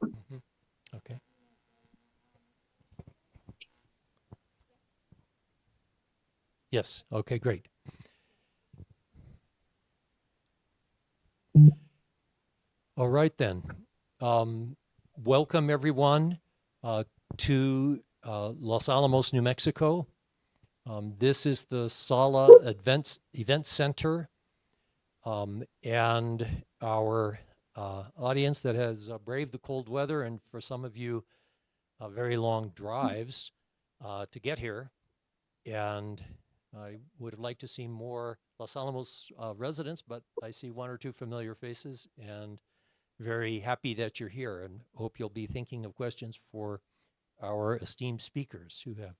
Mhm. Okay. Yes. Okay, great. All right then. Um, Welcome everyone uh, to Los Alamos, New Mexico. This is the Sala Event Center, and our audience that has braved the cold weather, and for some of you, very long drives to get here. And I would like to see more Los Alamos residents, but I see one or two familiar faces, and very happy that you're here, and hope you'll be thinking of questions for our esteemed speakers who have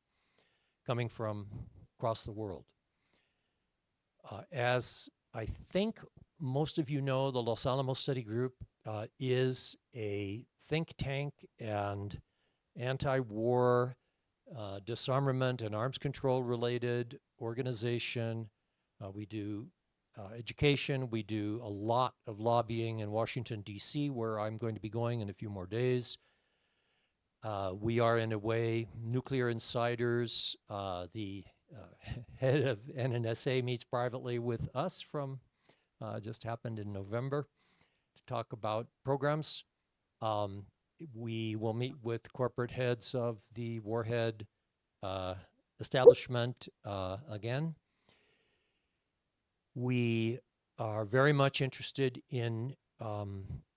coming from across the world. As I think most of you know, the Los Alamos Study Group is a think tank and anti-war, disarmament and arms control related organization. We do education. We do a lot of lobbying in Washington, D.C., where I'm going to be going in a few more days. We are, in a way, nuclear insiders. The head of NNSA meets privately with us from just happened in November to talk about programs. Um, we will meet with corporate heads of the warhead uh, establishment again. We are very much interested in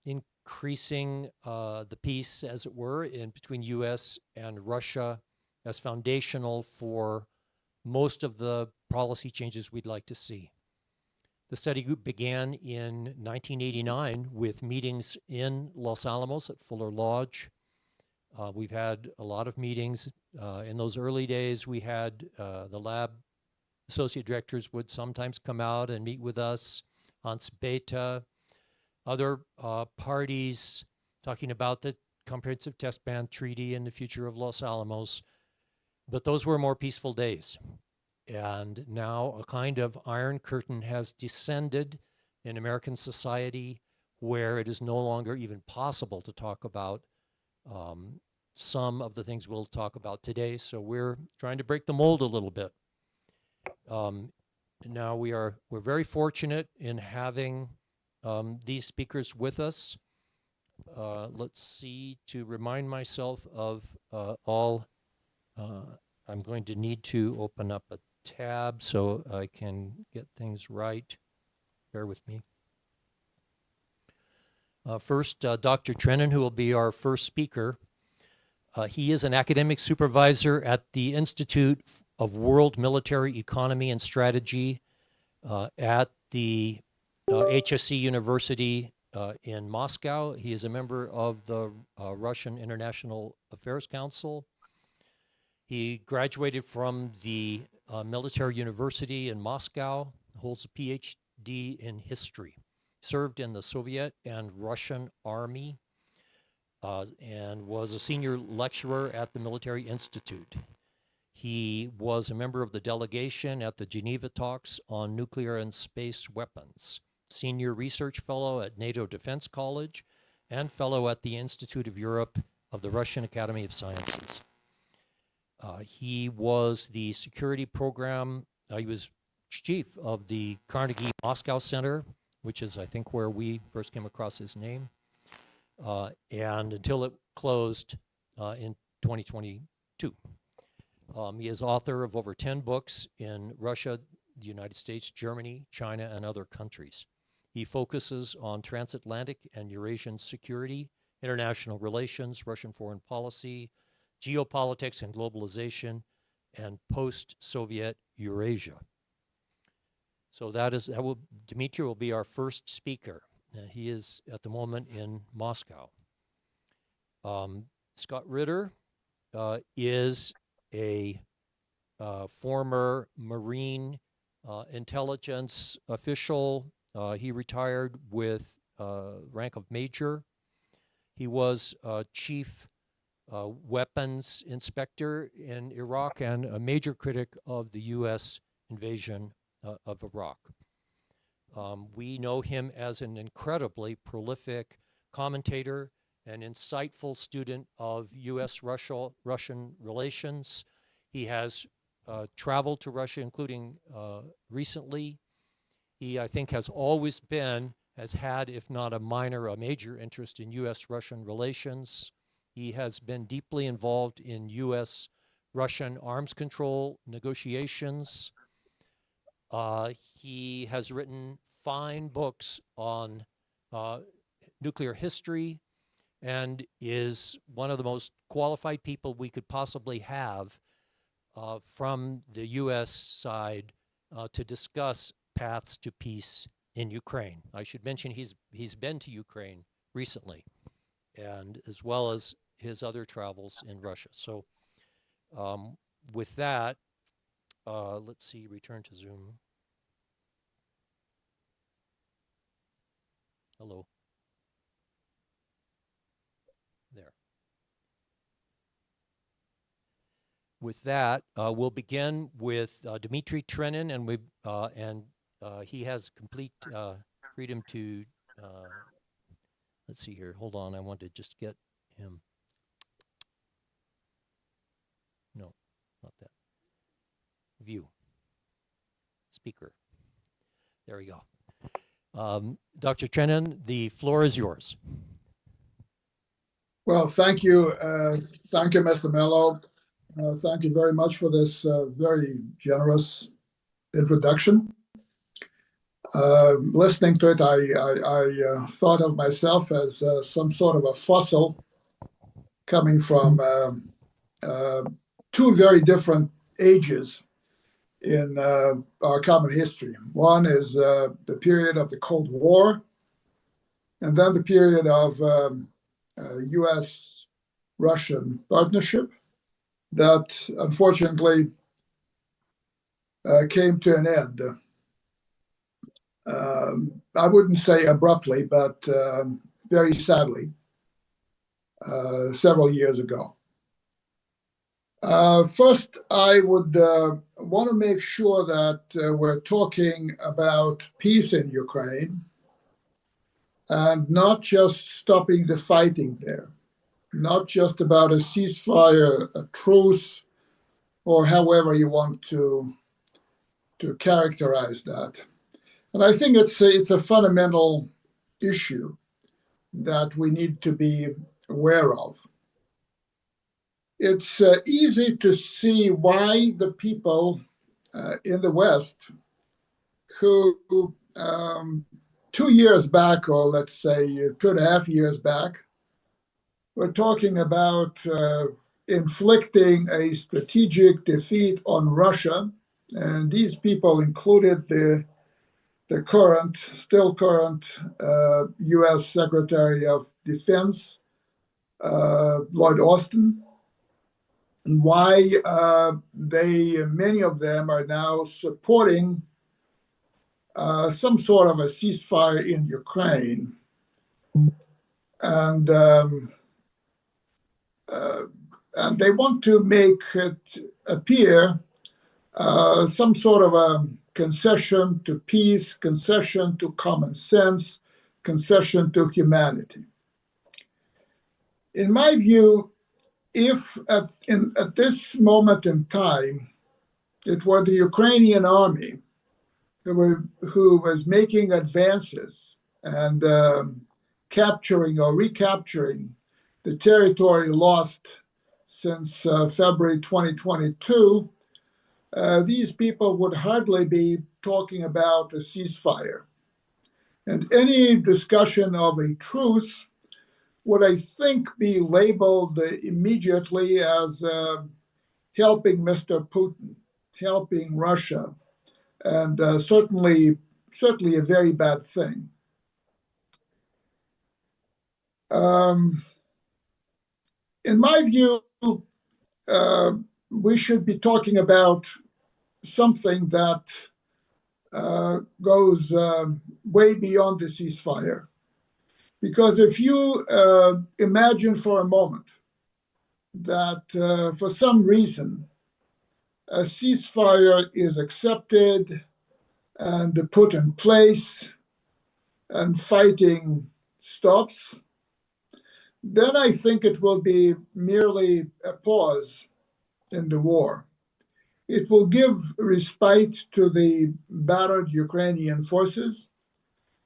increasing the peace, as it were, in between U.S. and Russia as foundational for most of the policy changes we'd like to see. The study group began in 1989 with meetings in Los Alamos at Fuller Lodge. We've had a lot of meetings. In those early days, we had the lab associate directors would sometimes come out and meet with us, Hans Beta, other parties talking about the Comprehensive Test Ban Treaty and the future of Los Alamos. But those were more peaceful days. And now a kind of iron curtain has descended in American society where it is no longer even possible to talk about some of the things we'll talk about today. So we're trying to break the mold a little bit. Um, Now we're very fortunate in having these speakers with us. Let's see, to remind myself of all, uh, I'm going to need to open up a tab so I can get things right. Bear with me. First, Dr. Trenin, who will be our first speaker. He is an academic supervisor at the Institute of World Military Economy and Strategy at the HSC University in Moscow. He is a member of the Russian International Affairs Council. He graduated from the Military University in Moscow, holds a PhD in history, served in the Soviet and Russian Army, and was a senior lecturer at the Military Institute. He was a member of the delegation at the Geneva talks on nuclear and space weapons, senior research fellow at NATO Defense College, and fellow at the Institute of Europe of the Russian Academy of Sciences. He was the security program, he was chief of the Carnegie Moscow Center, which is, I think, where we first came across his name, and until it closed in 2022. He is author of over 10 books in Russia, the United States, Germany, China, and other countries. He focuses on transatlantic and Eurasian security, international relations, Russian foreign policy, geopolitics and globalization, and post-Soviet Eurasia. So Dmitri will be our first speaker. He is at the moment in Moscow. Scott Ritter is a former Marine intelligence official. He retired with rank of major. He was chief weapons inspector in Iraq and a major critic of the U.S. invasion of Iraq. We know him as an incredibly prolific commentator an insightful student of U.S.-Russian relations. He has traveled to Russia, including recently. He, I think, has had, if not a major interest in U.S.-Russian relations. He has been deeply involved in U.S.-Russian arms control negotiations. He has written fine books on nuclear history and is one of the most qualified people we could possibly have from the U.S. side to discuss paths to peace in Ukraine. I should mention he's been to Ukraine recently, and as well as his other travels in Russia. So with that, let's see, return to Zoom. Hello. There. With that, we'll begin with Dmitri Trenin, and he has complete freedom to, let's see here, hold on, I want to just get him. No, not that. View. Speaker. There we go. Dr. Trenin, the floor is yours. Well, thank you. Thank you, Mr. Mello. Thank you very much for this very generous introduction. Listening to it, I thought of myself as some sort of a fossil coming from two very different ages in our common history. One is the period of the Cold War, and then the period of U.S.-Russian partnership that unfortunately came to an end. I wouldn't say abruptly, but very sadly, several years ago. First, I would want to make sure that we're talking about peace in Ukraine and not just stopping the fighting there, not just about a ceasefire, a truce, or however you want to characterize that. And I think it's a fundamental issue that we need to be aware of. It's easy to see why the people in the West who 2 years back, or let's say 2.5 years back, were talking about inflicting a strategic defeat on Russia. And these people included the still current U.S. Secretary of Defense, Lloyd Austin. And why many of them are now supporting some sort of a ceasefire in Ukraine. And they want to make it appear some sort of a concession to peace, concession to common sense, concession to humanity. In my view, if at this moment in time, it were the Ukrainian army who was making advances and capturing or recapturing the territory lost since February 2022, these people would hardly be talking about a ceasefire. And any discussion of a truce would, I think, be labeled immediately as helping Mr. Putin, helping Russia, and certainly a very bad thing. In my view, we should be talking about something that goes way beyond the ceasefire. Because if you imagine for a moment that for some reason a ceasefire is accepted and put in place and fighting stops, then I think it will be merely a pause in the war. It will give respite to the battered Ukrainian forces.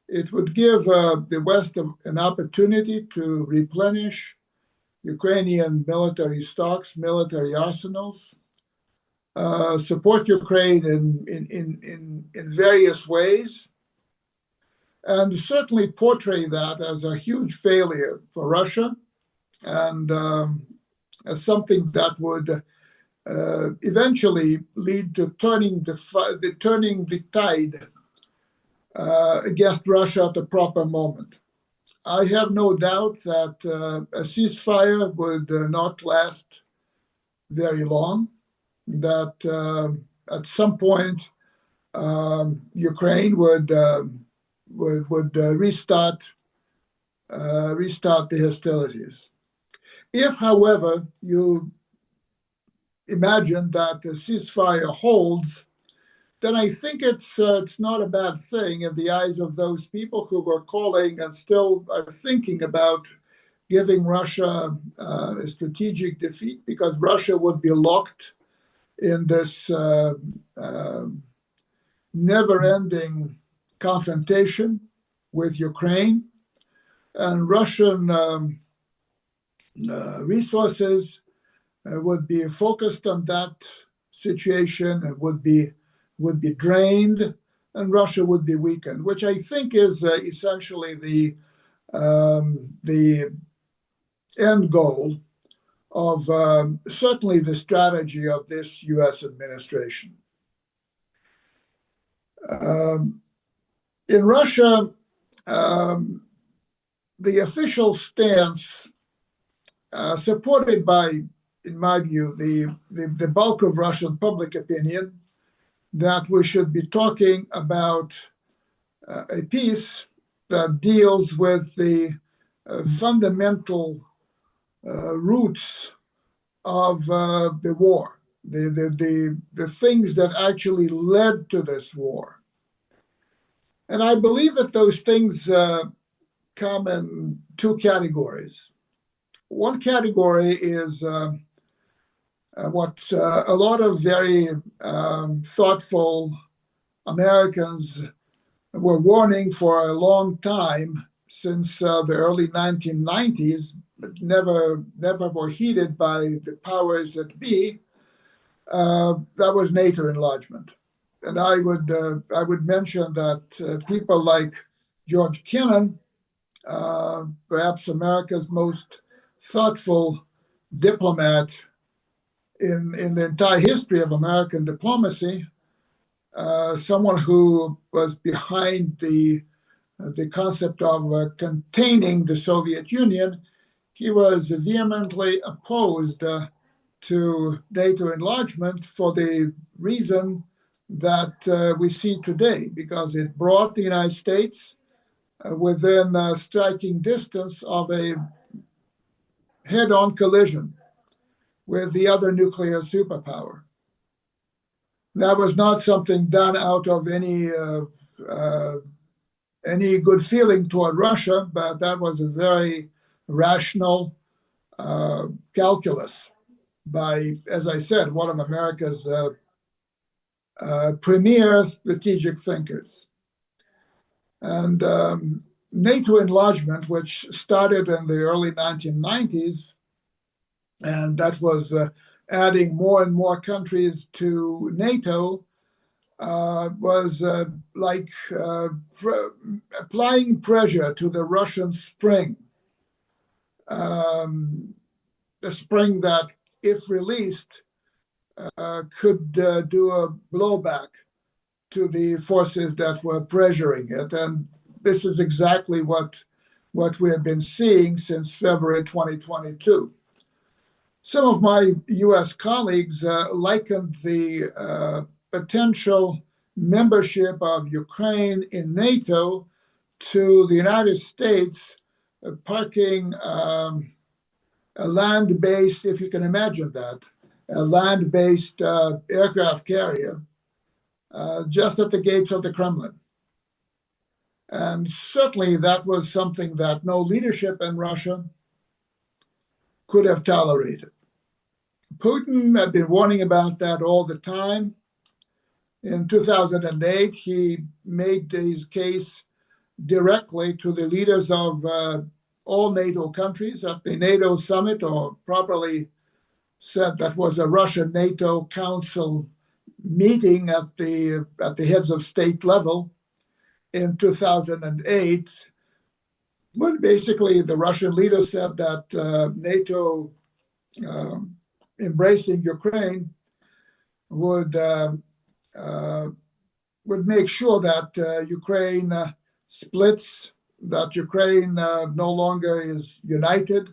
It would give the West an opportunity to replenish Ukrainian military stocks, military arsenals, support Ukraine in various ways, and certainly portray that as a huge failure for Russia and as something that would eventually lead to turning the tide against Russia at the proper moment. I have no doubt that a ceasefire would not last very long, that at some point Ukraine would restart the hostilities. If, however, you imagine that the ceasefire holds, then I think it's not a bad thing in the eyes of those people who were calling and still are thinking about giving Russia a strategic defeat, because Russia would be locked in this never-ending confrontation with Ukraine, and Russian resources would be focused on that situation and would be drained, and Russia would be weakened, which I think is essentially the end goal of certainly the strategy of this U.S. administration. In Russia, the official stance supported by, in my view, the bulk of Russian public opinion, that we should be talking about a peace that deals with the fundamental roots of the war, the things that actually led to this war. And I believe that those things come in two categories. One category is what a lot of very thoughtful Americans were warning for a long time, since the early 1990s, but never were heeded by the powers that be. That was NATO enlargement. And I would mention that people like George Kennan, perhaps America's most thoughtful diplomat in the entire history of American diplomacy, someone who was behind the concept of containing the Soviet Union, he was vehemently opposed to NATO enlargement for the reason that we see today, because it brought the United States within striking distance of a head-on collision with the other nuclear superpower. That was not something done out of any good feeling toward Russia, but that was a very rational calculus by, as I said, one of America's premier strategic thinkers. And NATO enlargement, which started in the early 1990s, and that was adding more and more countries to NATO, was like applying pressure to the Russian spring. The spring that, if released, could do a blowback to the forces that were pressuring it. And this is exactly what we have been seeing since February 2022. Some of my US colleagues likened the potential membership of Ukraine in NATO to the United States parking a land-based, if you can imagine that, a land-based aircraft carrier just at the gates of the Kremlin. And certainly that was something that no leadership in Russia, could have tolerated. Putin had been warning about that all the time. In 2008, he made his case directly to the leaders of all NATO countries at the NATO summit, or properly said, that was a Russian NATO Council meeting at the heads of state level in 2008, when basically the Russian leader said that NATO embracing Ukraine would make sure that Ukraine splits, that Ukraine no longer is united,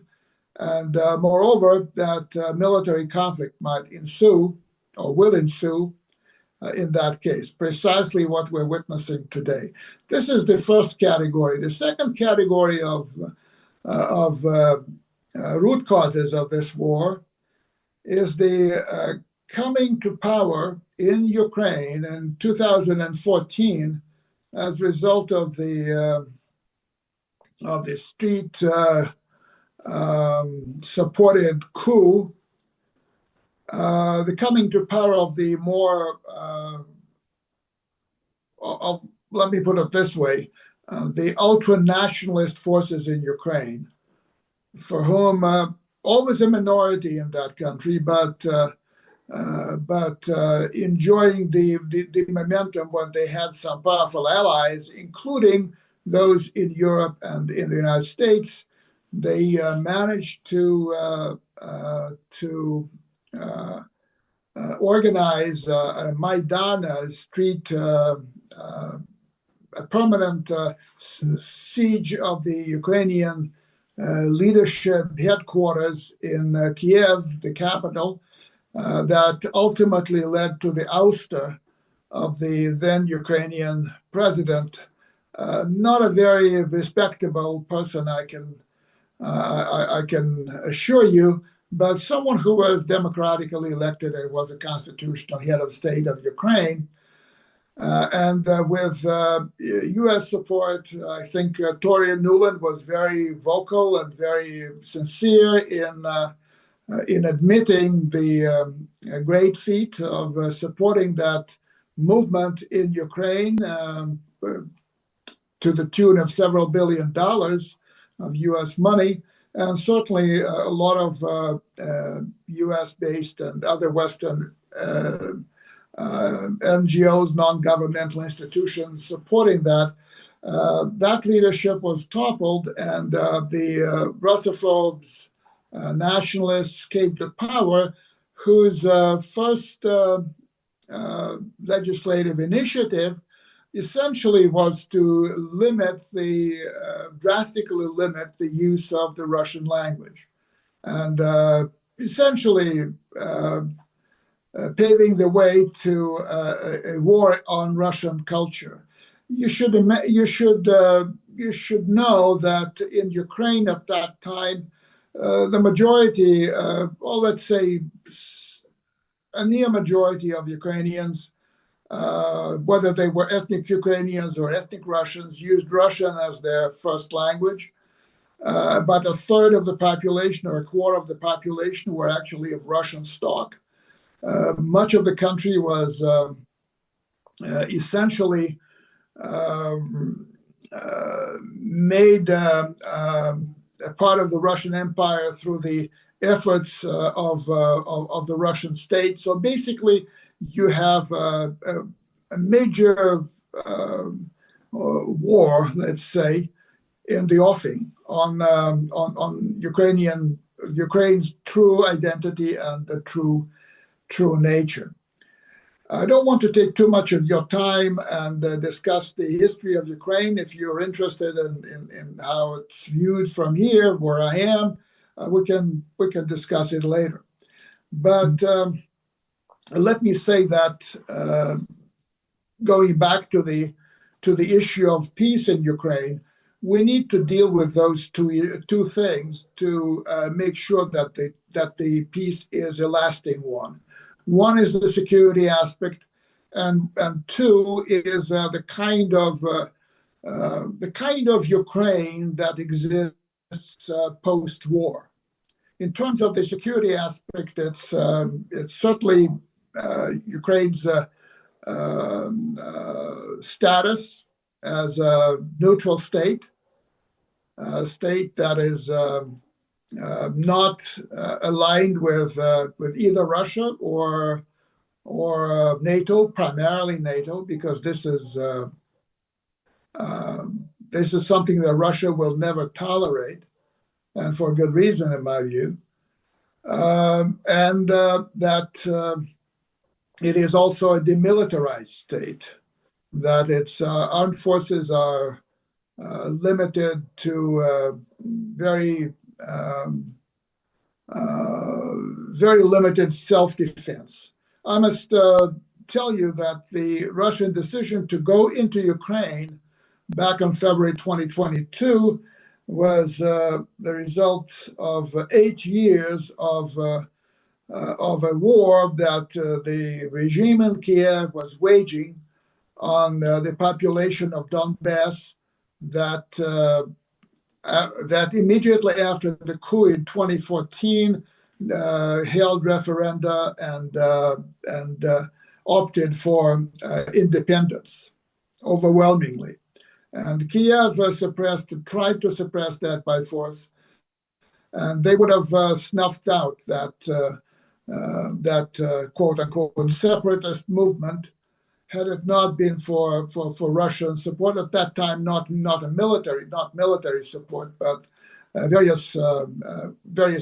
and moreover, that military conflict might ensue or will ensue in that case, precisely what we're witnessing today. This is the first category. The second category of root causes of this war is the coming to power in Ukraine in 2014 as a result of the street supported coup. The coming to power of the more, let me put it this way, the ultra-nationalist forces in Ukraine, for whom always a minority in that country, but enjoying the momentum when they had some powerful allies, including those in Europe and in the United States. They managed to organize a Maidan, a street, a permanent siege of the Ukrainian leadership headquarters in Kiev, the capital, that ultimately led to the ouster of the then Ukrainian president. Not a very respectable person, I can assure you, but someone who was democratically elected and was a constitutional head of state of Ukraine. And with U.S. support, I think Toria Nuland was very vocal and very sincere in admitting the great feat of supporting that movement in Ukraine to the tune of several $1 billion of U.S. money. And certainly a lot of U.S.-based and other Western NGOs, non-governmental institutions supporting that. That leadership was toppled, and the Russophobes, nationalists came to power, whose first legislative initiative essentially was to drastically limit the use of the Russian language, and essentially paving the way to a war on Russian culture. You should know that in Ukraine at that time, the majority, or let's say a near majority of Ukrainians, whether they were ethnic Ukrainians or ethnic Russians, used Russian as their first language. About a third of the population or a quarter of the population were actually of Russian stock. Much of the country was essentially made a part of the Russian Empire through the efforts of the Russian state. So basically, you have a major war, let's say, in the offing on Ukraine's true identity and the true nature. I don't want to take too much of your time and discuss the history of Ukraine. If you're interested in how it's viewed from here, where I am, we can discuss it later. But let me say that going back to the issue of peace in Ukraine, we need to deal with those two things to make sure that the peace is a lasting one. One is the security aspect, and two is the kind of Ukraine that exists post-war. in terms of the security aspect, it's certainly Ukraine's status as a neutral state, a state that is not aligned with either Russia or NATO, primarily NATO, because this is something that Russia will never tolerate, and for good reason, in my view. And that it is also a demilitarized state, that its armed forces are limited to very limited self-defense. I must tell you that the Russian decision to go into Ukraine back in February 2022 was the result of 8 years of a war that the regime in Kiev was waging on the population of Donbass, that immediately after the coup in 2014 held referenda and opted for independence overwhelmingly. And Kiev tried to suppress that by force, and they would have snuffed out that quote unquote separatist movement had it not been for Russian support at that time, not military support, but various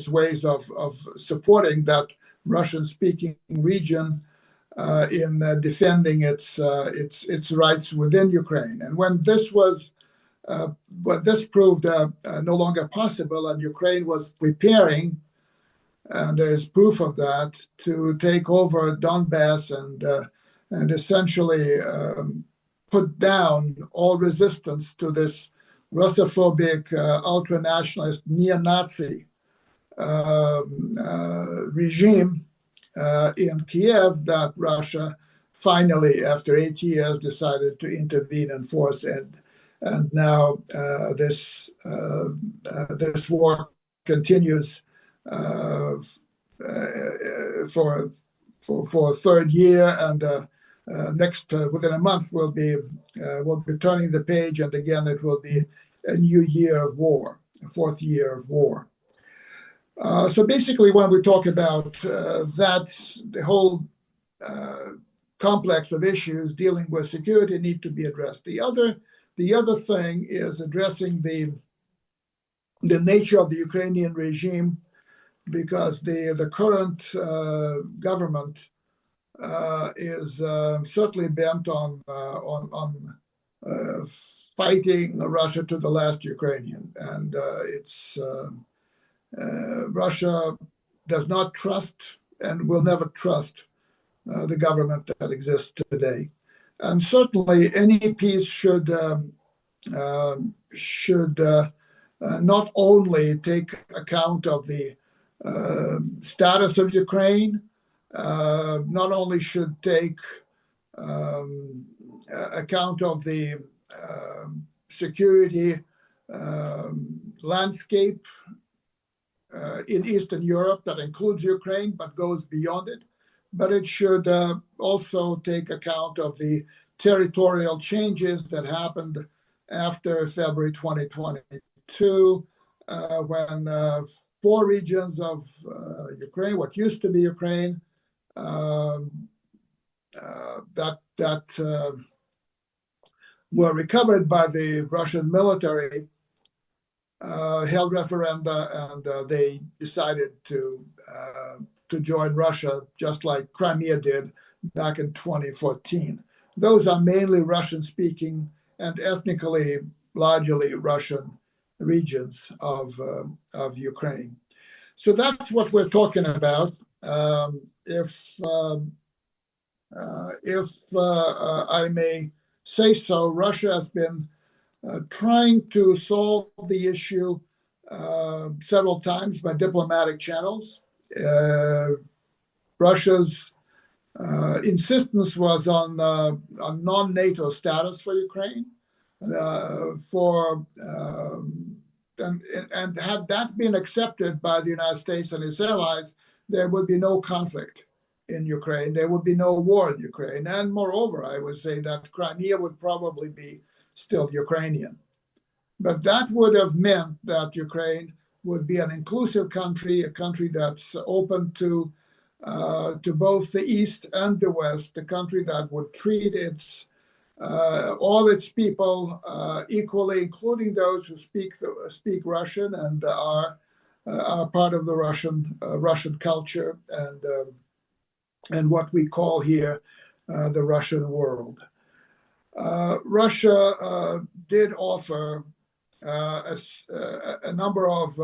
ways of supporting that Russian-speaking region in defending its rights within Ukraine. And when this proved no longer possible, and Ukraine was preparing, and there's proof of that, to take over Donbass and essentially put down all resistance to this Russophobic, ultra-nationalist, neo-Nazi regime in Kiev, that Russia finally, after 8 years, decided to intervene in force, and now this war continues for a third year, and next within a month we'll be turning the page, and again it will be a new year of war, a fourth year of war. So basically, when we talk about that, the whole complex of issues dealing with security need to be addressed. The other thing is addressing the nature of the Ukrainian regime, because the current government is certainly bent on fighting Russia to the last Ukrainian, and Russia does not trust and will never trust the government that exists today. And certainly, any peace should not only take account of the status of Ukraine, not only should take account of the security landscape in Eastern Europe that includes Ukraine but goes beyond it, but it should also take account of the territorial changes that happened after February 2022, when 4 regions of Ukraine, what used to be Ukraine, that were recovered by the Russian military, held referenda, and they decided to join Russia, just like Crimea did back in 2014. Those are mainly Russian-speaking and ethnically largely Russian regions of Ukraine. So that's what we're talking about. If I may say so, Russia has been trying to solve the issue several times by diplomatic channels. Russia's insistence was on non-NATO status for Ukraine, for and had that been accepted by the United States and its allies, there would be no conflict in Ukraine. There would be no war in Ukraine. And moreover, I would say that Crimea would probably be still Ukrainian. But that would have meant that Ukraine would be an inclusive country, a country that's open to both the East and the West, a country that would treat all its people equally, including those who speak Russian and are part of the Russian culture and what we call here the Russian world. Russia did offer a number of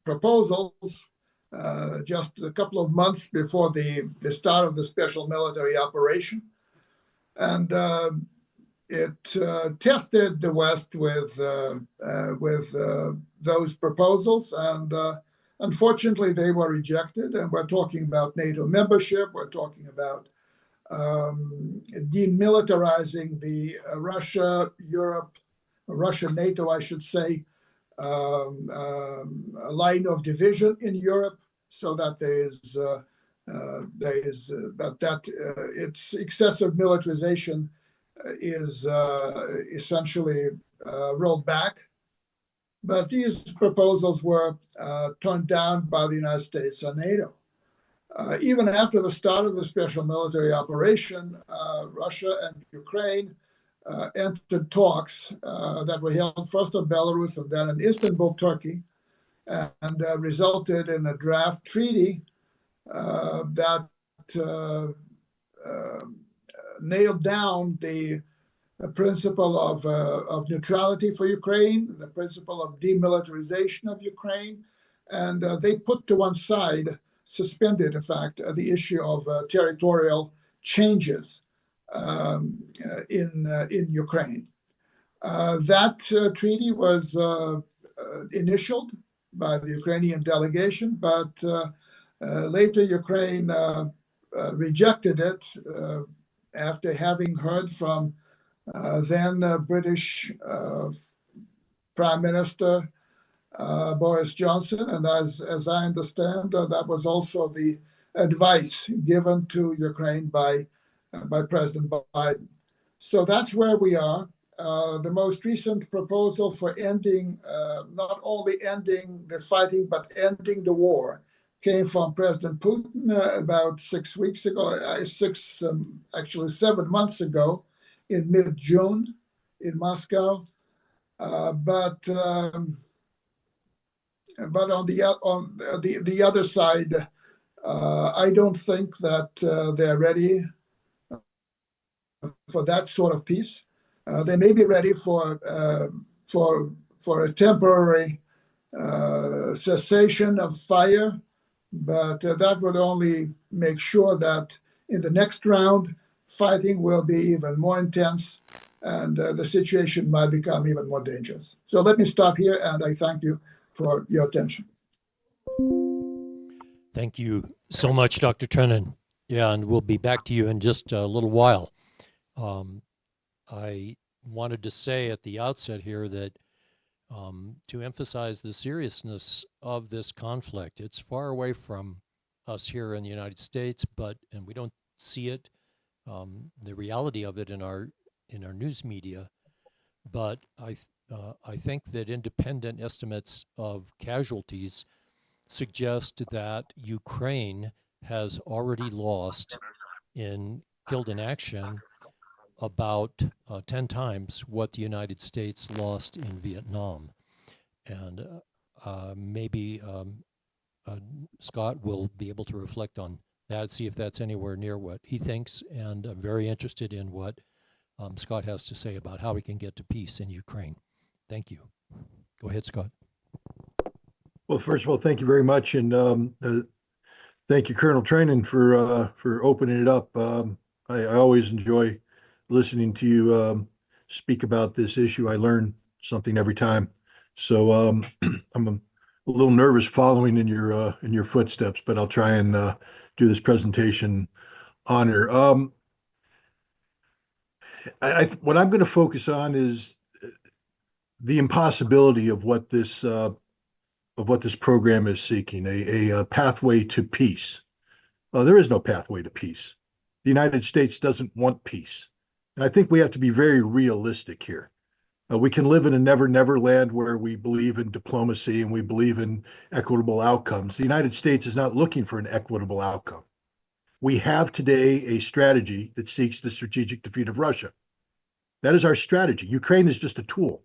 proposals just a couple of months before the start of the special military operation. And it tested the West with those proposals. And unfortunately, they were rejected. And we're talking about NATO membership. We're talking about demilitarizing the Russia-NATO, I should say, line of division in Europe, so that its excessive militarization is essentially rolled back. But these proposals were turned down by the United States and NATO. Even after the start of the special military operation, Russia and Ukraine entered talks that were held first in Belarus and then in Istanbul, Turkey, and resulted in a draft treaty that nailed down the principle of neutrality for Ukraine, the principle of demilitarization of Ukraine, and they put to one side, suspended, in fact, the issue of territorial changes in Ukraine. That treaty was initialed by the Ukrainian delegation, but later Ukraine rejected it after having heard from then British Prime Minister Boris Johnson, and as I understand, that was also the advice given to Ukraine by President Biden. So that's where we are. The most recent proposal for ending, not only ending the fighting, but ending the war, came from President Putin about 6 weeks ago, actually 7 months ago, in mid-June in Moscow. But on the other side, I don't think that they're ready for that sort of peace. They may be ready for a temporary cessation of fire, but that would only make sure that in the next round, fighting will be even more intense, and the situation might become even more dangerous. So let me stop here, and I thank you for your attention. Thank you so much, Dr. Trenin. Yeah, and we'll be back to you in just a little while. I wanted to say at the outset here that to emphasize the seriousness of this conflict, it's far away from us here in the United States, and we don't see it, the reality of it in our news media. But I think that independent estimates of casualties suggest that Ukraine has already lost killed in action about 10 times what the United States lost in Vietnam. And maybe Scott will be able to reflect on that, see if that's anywhere near what he thinks. And I'm very interested in what Scott has to say about how we can get to peace in Ukraine. Thank you. Go ahead, Scott. Well, first of all, thank you very much. And thank you, Colonel Trenin, for opening it up. I always enjoy listening to you speak about this issue. I learn something every time. So I'm a little nervous following in your footsteps, but I'll try and do this presentation honor. What I'm going to focus on is the impossibility of what this program is seeking, a pathway to peace. There is no pathway to peace. The United States doesn't want peace. And I think we have to be very realistic here. We can live in a never, never land where we believe in diplomacy and we believe in equitable outcomes. The United States is not looking for an equitable outcome. We have today a strategy that seeks the strategic defeat of Russia. That is our strategy. Ukraine is just a tool.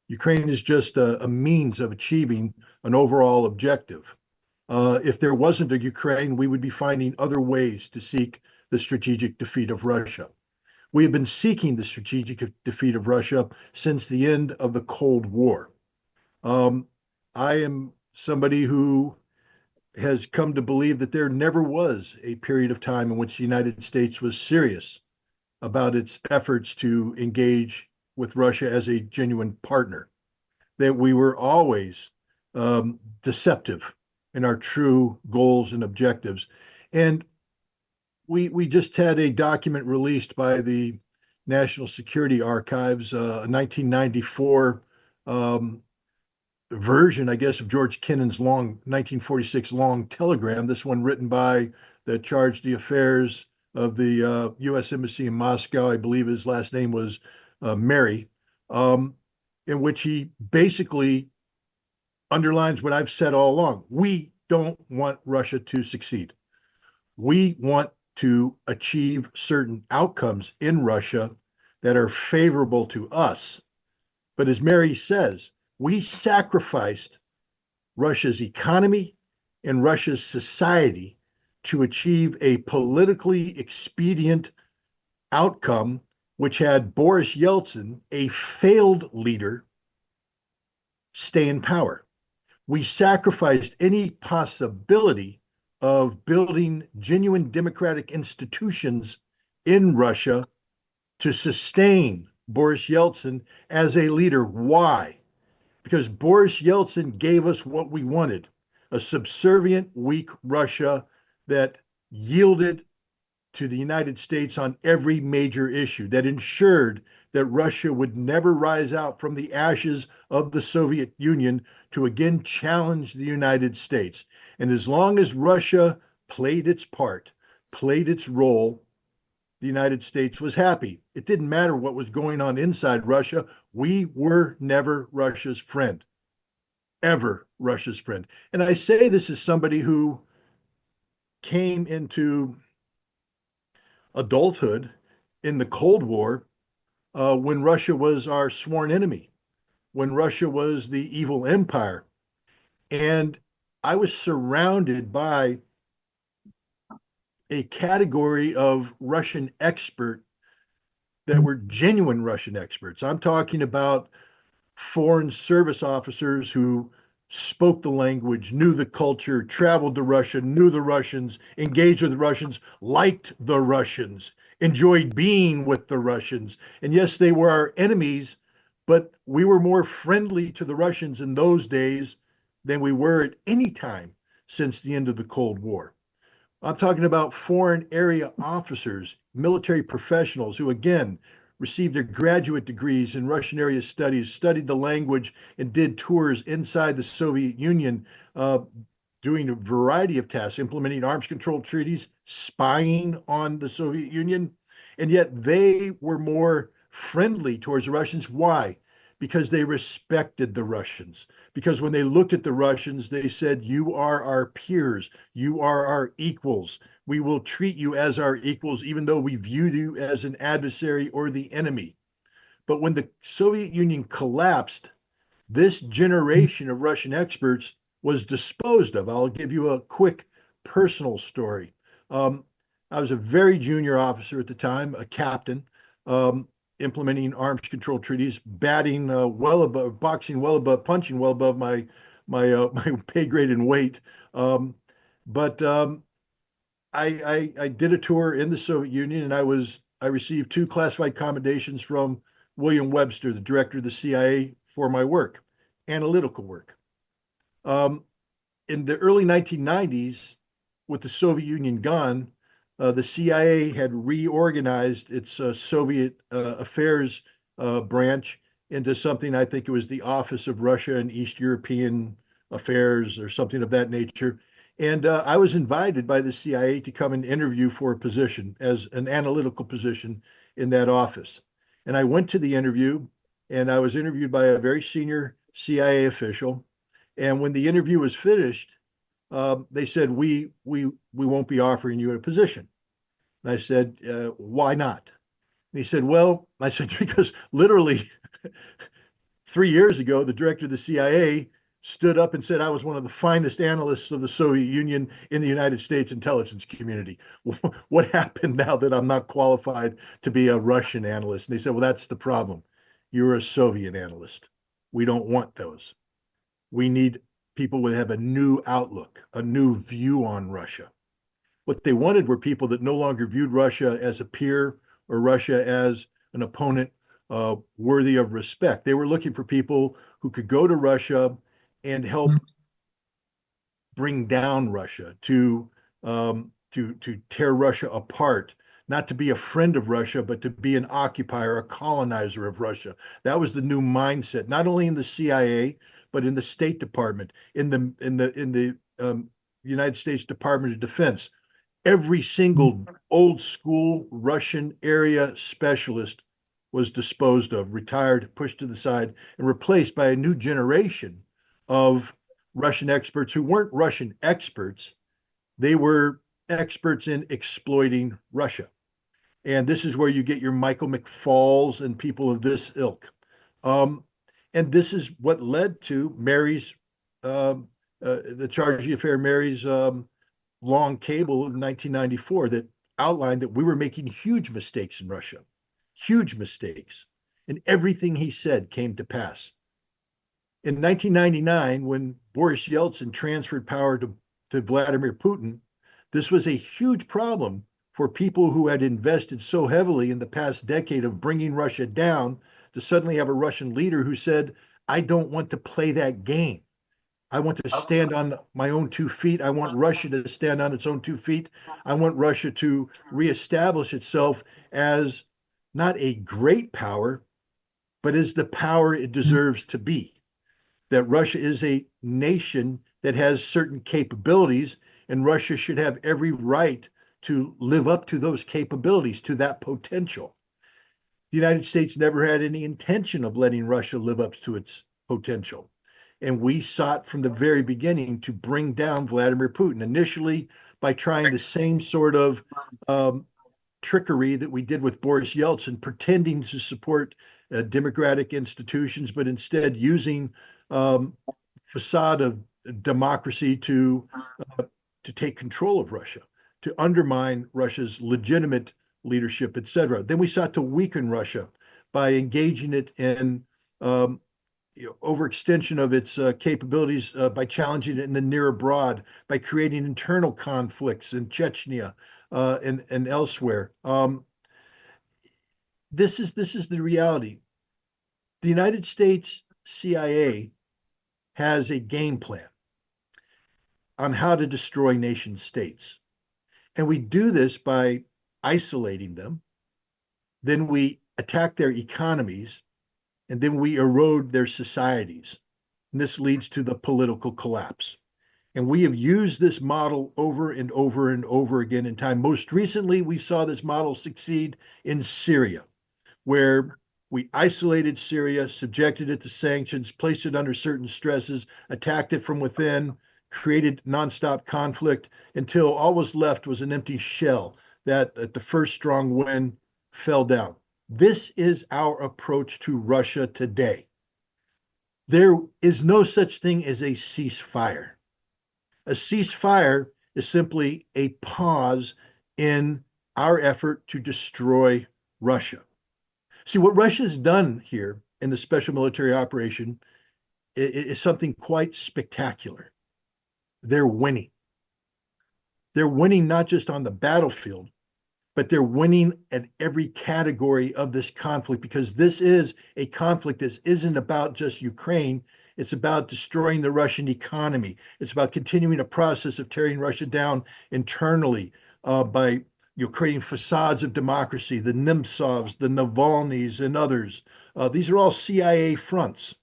Ukraine is just a means of achieving an overall objective. If there wasn't a Ukraine, we would be finding other ways to seek the strategic defeat of Russia. We have been seeking the strategic defeat of Russia since the end of the Cold War. I am somebody who has come to believe that there never was a period of time in which the United States was serious about its efforts to engage with Russia as a genuine partner, that we were always deceptive in our true goals and objectives. And we just had a document released by the National Security Archives, a 1994 version, I guess, of George Kennan's 1946 long telegram, this one written by the charge d'affaires of the U.S. Embassy in Moscow. I believe his last name was Mary, in which he basically underlines what I've said all along. We don't want Russia to succeed. We want to achieve certain outcomes in Russia that are favorable to us. But as Mary says, we sacrificed Russia's economy and Russia's society to achieve a politically expedient outcome, which had Boris Yeltsin, a failed leader, stay in power. We sacrificed any possibility of building genuine democratic institutions in Russia to sustain Boris Yeltsin as a leader. Why? Because Boris Yeltsin gave us what we wanted, a subservient, weak Russia that yielded to the United States on every major issue, that ensured that Russia would never rise out from the ashes of the Soviet Union to again challenge the United States. And as long as Russia played its part, played its role, the United States was happy. It didn't matter what was going on inside Russia. We were never Russia's friend, ever Russia's friend. And I say this as somebody who came into adulthood in the Cold War when Russia was our sworn enemy, when Russia was the evil empire. And I was surrounded by a category of Russian expert that were genuine Russian experts. I'm talking about foreign service officers who spoke the language, knew the culture, traveled to Russia, knew the Russians, engaged with the Russians, liked the Russians, enjoyed being with the Russians. And yes, they were our enemies, but we were more friendly to the Russians in those days than we were at any time since the end of the Cold War. I'm talking about foreign area officers, military professionals who, again, received their graduate degrees in Russian area studies, studied the language, and did tours inside the Soviet Union, doing a variety of tasks, implementing arms control treaties, spying on the Soviet Union. And yet they were more friendly towards the Russians. Why? Because they respected the Russians. Because when they looked at the Russians, they said, you are our peers. You are our equals. We will treat you as our equals, even though we view you as an adversary or the enemy. But when the Soviet Union collapsed, this generation of Russian experts was disposed of. I'll give you a quick personal story. I was a very junior officer at the time, a captain, implementing arms control treaties, batting well above, boxing well above, punching well above my pay grade and weight. But I did a tour in the Soviet Union, and I received 2 classified commendations from William Webster, the director of the CIA, for my work, analytical work. In the early 1990s, with the Soviet Union gone, the CIA had reorganized its Soviet affairs branch, into something, I think it was the Office of Russia and East European Affairs or something of that nature. And I was invited by the CIA to come and interview for a position as an analytical position in that office. And I went to the interview, and I was interviewed by a very senior CIA official. And when the interview was finished, they said, we won't be offering you a position. And I said, why not? And he said, well, I said, because literally 3 years ago, the director of the CIA stood up and said I was one of the finest analysts of the Soviet Union in the United States intelligence community. What happened now that I'm not qualified to be a Russian analyst? And they said, well, that's the problem. You're a Soviet analyst. We don't want those. We need people who have a new outlook, a new view on Russia. What they wanted were people that no longer viewed Russia as a peer or Russia as an opponent worthy of respect. They were looking for people who could go to Russia and help bring down Russia, to tear Russia apart, not to be a friend of Russia, but to be an occupier, a colonizer of Russia. That was the new mindset, not only in the CIA, but in the State Department, in the United States Department of Defense. Every single old school Russian area specialist was disposed of, retired, pushed to the side, and replaced by a new generation of Russian experts who weren't Russian experts. They were experts in exploiting Russia. And this is where you get your Michael McFalls and people of this ilk. And this is what led to Mary's, the Chargy affair, Mary's long cable of 1994 that outlined that we were making huge mistakes in Russia, huge mistakes. And everything he said came to pass. In 1999, when Boris Yeltsin transferred power to Vladimir Putin, this was a huge problem for people who had invested so heavily in the past decade of bringing Russia down, to suddenly have a Russian leader who said, I don't want to play that game. I want to stand on my own 2 feet. I want Russia to stand on its own 2 feet. I want Russia to reestablish itself as not a great power, but as the power it deserves to be. That Russia is a nation that has certain capabilities, and Russia should have every right to live up to those capabilities, to that potential. The United States never had any intention of letting Russia live up to its potential. And we sought from the very beginning to bring down Vladimir Putin, initially by trying the same sort of trickery that we did with Boris Yeltsin, pretending to support democratic institutions, but instead using facade of democracy to take control of Russia, to undermine Russia's legitimate leadership, etc. Then we sought to weaken Russia by engaging it in overextension of its capabilities, by challenging it in the near abroad, by creating internal conflicts in Chechnya and elsewhere. This is the reality. The United States CIA has a game plan on how to destroy nation states. And we do this by isolating them. Then we attack their economies, and then we erode their societies. And this leads to the political collapse. And we have used this model over and over and over again in time. Most recently, we saw this model succeed in Syria, where we isolated Syria, subjected it to sanctions, placed it under certain stresses, attacked it from within, created nonstop conflict until all was left was an empty shell that at the first strong wind fell down. This is our approach to Russia today. There is no such thing as a ceasefire. A ceasefire is simply a pause in our effort to destroy Russia. See, what Russia has done here in the special military operation is something quite spectacular. They're winning. They're winning not just on the battlefield, but they're winning at every category of this conflict, because this is a conflict that isn't about just Ukraine. It's about destroying the Russian economy. It's about continuing a process of tearing Russia down internally by creating facades of democracy, the Nemtsovs, the Navalnys, and others. These are all CIA fronts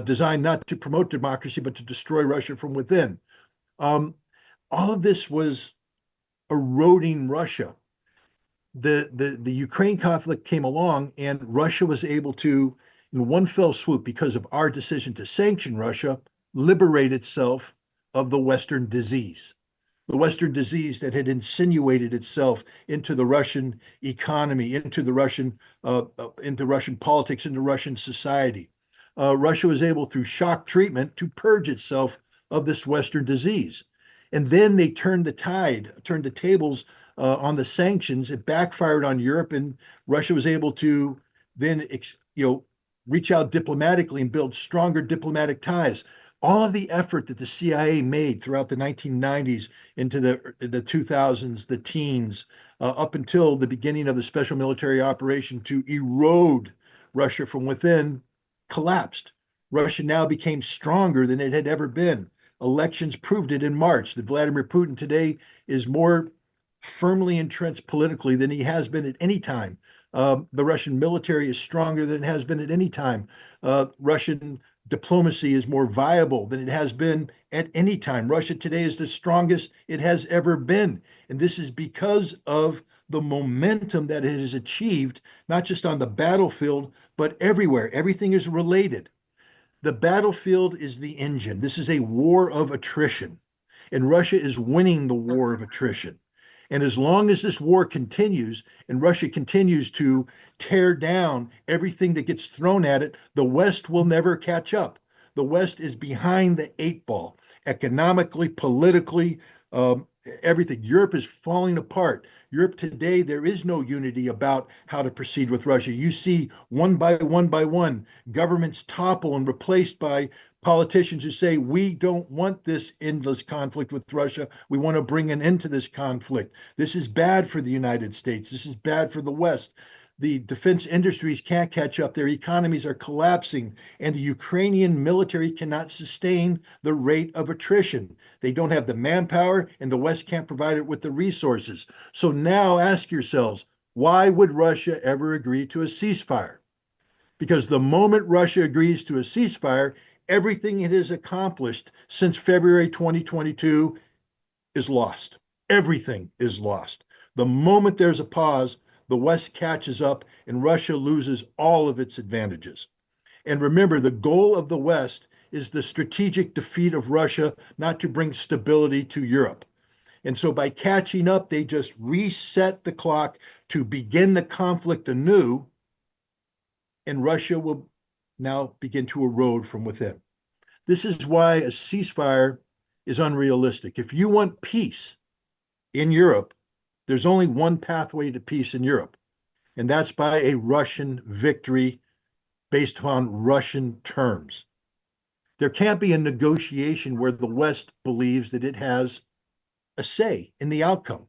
designed not to promote democracy, but to destroy Russia from within. All of this was eroding Russia. The Ukraine conflict came along, and Russia was able to, in one fell swoop, because of our decision to sanction Russia, liberate itself of the Western disease. The Western disease that had insinuated itself into the Russian economy, into Russian politics, into Russian society. Russia was able, through shock treatment, to purge itself of this Western disease. And then they turned the tables on the sanctions. It backfired on Europe, and Russia was able to then, reach out diplomatically and build stronger diplomatic ties. All of the effort that the CIA made throughout the 1990s into the 2000s, the teens, up until the beginning of the special military operation to erode Russia from within, collapsed. Russia now became stronger than it had ever been. Elections proved it in March that Vladimir Putin today is more firmly entrenched politically than he has been at any time. The Russian military is stronger than it has been at any time. Russian diplomacy is more viable than it has been at any time. Russia today is the strongest it has ever been. And this is because of the momentum that it has achieved, not just on the battlefield, but everywhere. Everything is related. The battlefield is the engine. This is a war of attrition, and Russia is winning the war of attrition. And as long as this war continues and Russia continues to tear down everything that gets thrown at it, the West will never catch up. The West is behind the eight ball, economically, politically, everything. Europe is falling apart. Europe today, there is no unity about how to proceed with Russia. You see one by one, governments topple and replaced by politicians who say, we don't want this endless conflict with Russia. We want to bring an end to this conflict. This is bad for the United States. This is bad for the West. The defense industries can't catch up. Their economies are collapsing, and the Ukrainian military cannot sustain the rate of attrition. They don't have the manpower, and the West can't provide it with the resources. So now ask yourselves, why would Russia ever agree to a ceasefire? Because the moment Russia agrees to a ceasefire, everything it has accomplished since February 2022 is lost. Everything is lost. The moment there's a pause, the West catches up and Russia loses all of its advantages. And remember, the goal of the West is the strategic defeat of Russia, not to bring stability to Europe. And so by catching up, they just reset the clock to begin the conflict anew, and Russia will now begin to erode from within. This is why a ceasefire is unrealistic. If you want peace in Europe, there's only one pathway to peace in Europe, and that's by a Russian victory based upon Russian terms. There can't be a negotiation where the West believes that it has a say in the outcome.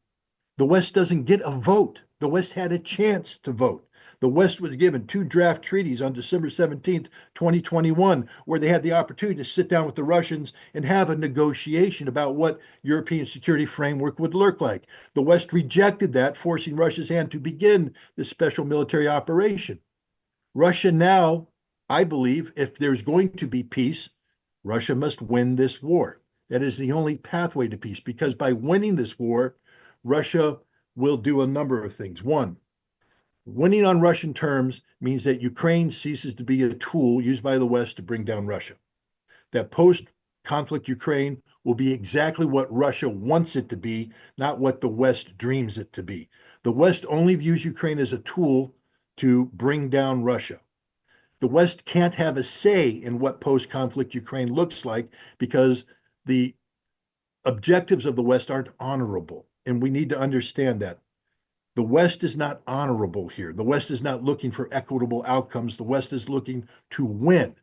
The West doesn't get a vote. The West had a chance to vote. The West was given 2 draft treaties on December 17th, 2021, where they had the opportunity to sit down with the Russians and have a negotiation about what European security framework would look like. The West rejected that, forcing Russia's hand to begin this special military operation. Russia now, I believe, if there's going to be peace, Russia must win this war. That is the only pathway to peace, because by winning this war, Russia will do a number of things. One, winning on Russian terms means that Ukraine ceases to be a tool used by the West to bring down Russia. That post-conflict Ukraine will be exactly what Russia wants it to be, not what the West dreams it to be. The West only views Ukraine as a tool to bring down Russia. The West can't have a say in what post-conflict Ukraine looks like, because the objectives of the West aren't honorable, and we need to understand that. The West is not honorable here. The West is not looking for equitable outcomes. The West is looking to win.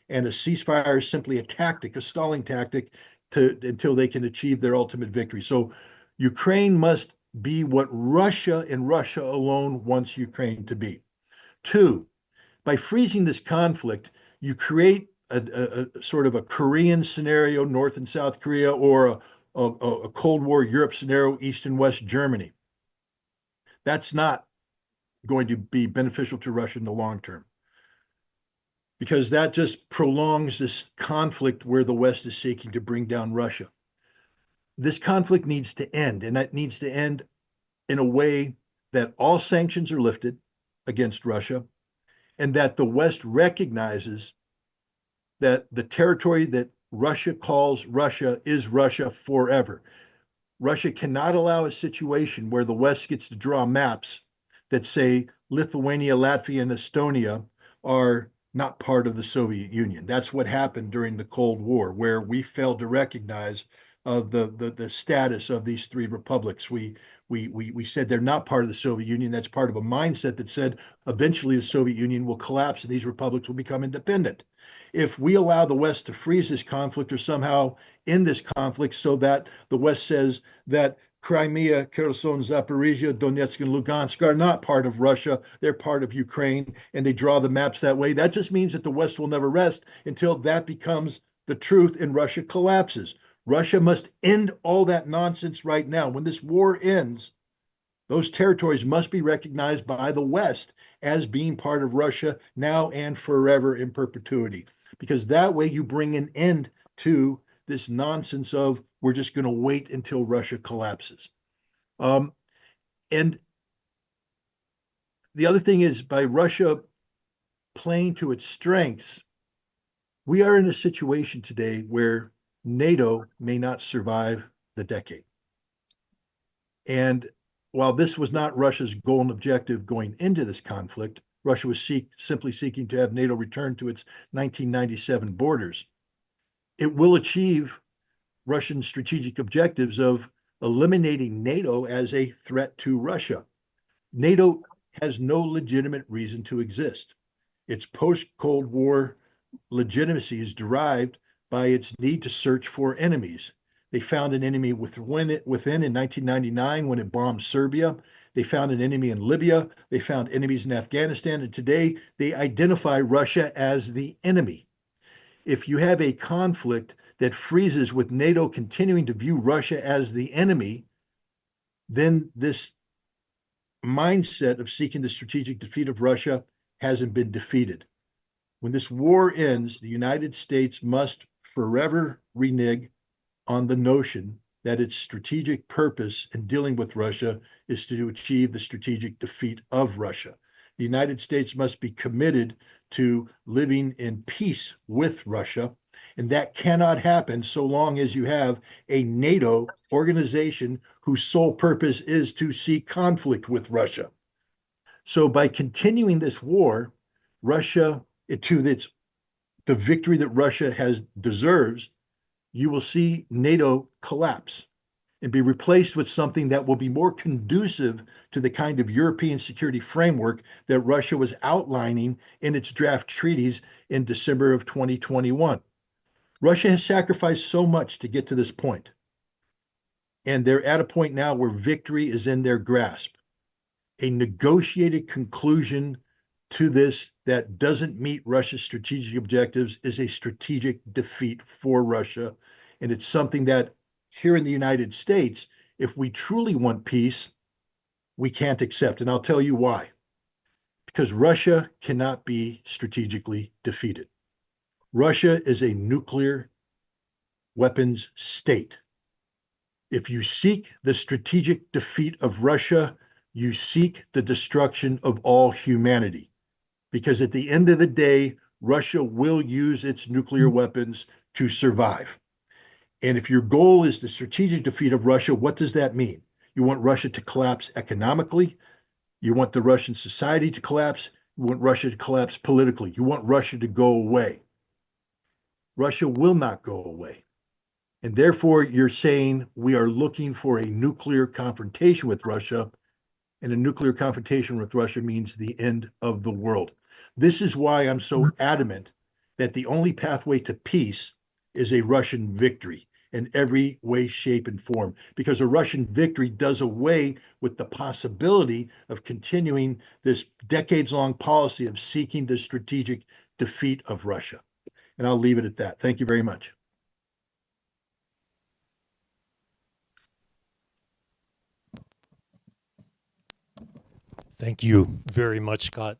And a ceasefire is simply a tactic, a stalling tactic, until they can achieve their ultimate victory. So Ukraine must be what Russia and Russia alone wants Ukraine to be. 2, by freezing this conflict, you create a sort of a Korean scenario, North and South Korea, or a Cold War Europe scenario, East and West Germany. That's not going to be beneficial to Russia in the long term, because that just prolongs this conflict where the West is seeking to bring down Russia. This conflict needs to end, and that needs to end in a way that all sanctions are lifted against Russia, and that the West recognizes that the territory that Russia calls Russia is Russia forever. Russia cannot allow a situation where the West gets to draw maps that say Lithuania, Latvia, and Estonia are not part of the Soviet Union. That's what happened during the Cold War, where we failed to recognize the status of these three republics. We said they're not part of the Soviet Union. That's part of a mindset that said eventually the Soviet Union will collapse and these republics will become independent. If we allow the West to freeze this conflict or somehow end this conflict so that the West says that Crimea, Kherson, Zaporizhia, Donetsk, and Lugansk are not part of Russia, they're part of Ukraine, and they draw the maps that way, that just means that the West will never rest until that becomes the truth and Russia collapses. Russia must end all that nonsense right now. When this war ends, those territories must be recognized by the West as being part of Russia now and forever in perpetuity, because that way you bring an end to this nonsense of we're just going to wait until Russia collapses. And the other thing is, by Russia playing to its strengths, we are in a situation today where NATO may not survive the decade. And while this was not Russia's goal and objective going into this conflict, Russia was simply seeking to have NATO return to its 1997 borders. It will achieve Russian strategic objectives of eliminating NATO as a threat to Russia. NATO has no legitimate reason to exist. Its post-Cold War legitimacy is derived by its need to search for enemies. They found an enemy within in 1999 when it bombed Serbia. They found an enemy in Libya. They found enemies in Afghanistan. And today they identify Russia as the enemy. If you have a conflict that freezes with NATO continuing to view Russia as the enemy, then this mindset of seeking the strategic defeat of Russia hasn't been defeated. When this war ends, the United States must forever renege on the notion that its strategic purpose in dealing with Russia is to achieve the strategic defeat of Russia. The United States must be committed to living in peace with Russia, and that cannot happen so long as you have a NATO organization whose sole purpose is to seek conflict with Russia. So by continuing this war, Russia, the victory that Russia deserves, you will see NATO collapse and be replaced with something that will be more conducive to the kind of European security framework that Russia was outlining in its draft treaties in December of 2021. Russia has sacrificed so much to get to this point, and they're at a point now where victory is in their grasp. A negotiated conclusion to this that doesn't meet Russia's strategic objectives is a strategic defeat for Russia. And it's something that here in the United States, if we truly want peace, we can't accept. And I'll tell you why. Because Russia cannot be strategically defeated. Russia is a nuclear weapons state. If you seek the strategic defeat of Russia, you seek the destruction of all humanity. Because at the end of the day, Russia will use its nuclear weapons to survive. And if your goal is the strategic defeat of Russia, what does that mean? You want Russia to collapse economically. You want the Russian society to collapse. You want Russia to collapse politically. You want Russia to go away. Russia will not go away. And therefore, you're saying we are looking for a nuclear confrontation with Russia. And a nuclear confrontation with Russia means the end of the world. This is why I'm so adamant that the only pathway to peace is a Russian victory in every way, shape, and form, because a Russian victory does away with the possibility of continuing this decades-long policy of seeking the strategic defeat of Russia. And I'll leave it at that. Thank you very much. Thank you very much, Scott.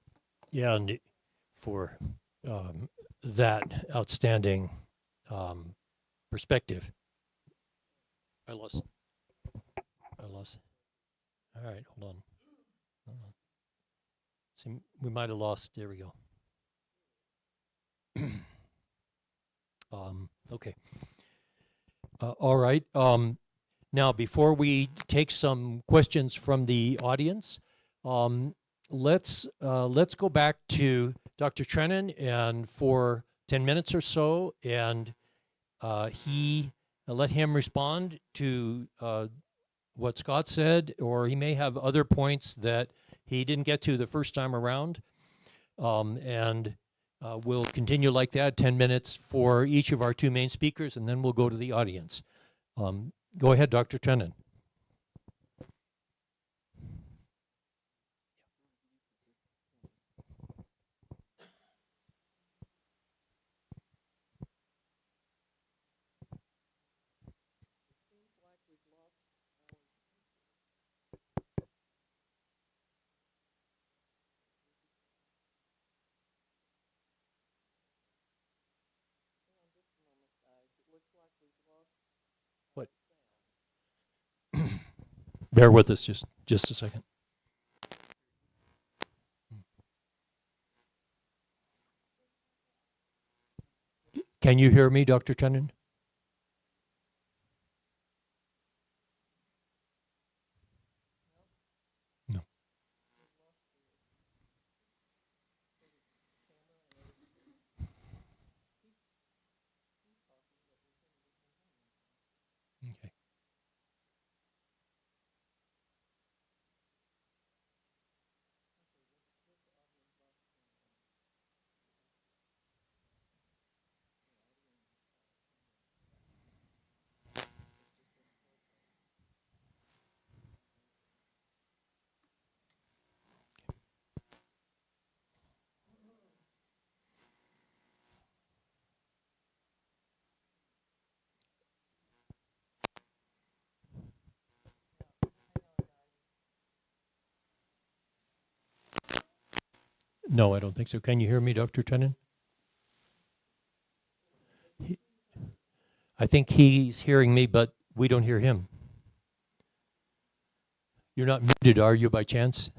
Yeah, and for that outstanding perspective. I lost. All right, hold on. See, we might have lost. There we go. Okay. All right. Now, before we take some questions from the audience, let's go back to Dr. Trenin and for 10 minutes or so, and let him respond to what Scott said, or he may have other points that he didn't get to the first time around, and we'll continue like that, 10 minutes for each of our two main speakers, and then we'll go to the audience. Go ahead, Dr. Trenin. What? Bear with us just a second. Can you hear me, Dr. Trenin? No. Okay. No, I don't think so. Can you hear me, Dr. Trenin? I think he's hearing me, but we don't hear him. You're not muted, are you, by chance?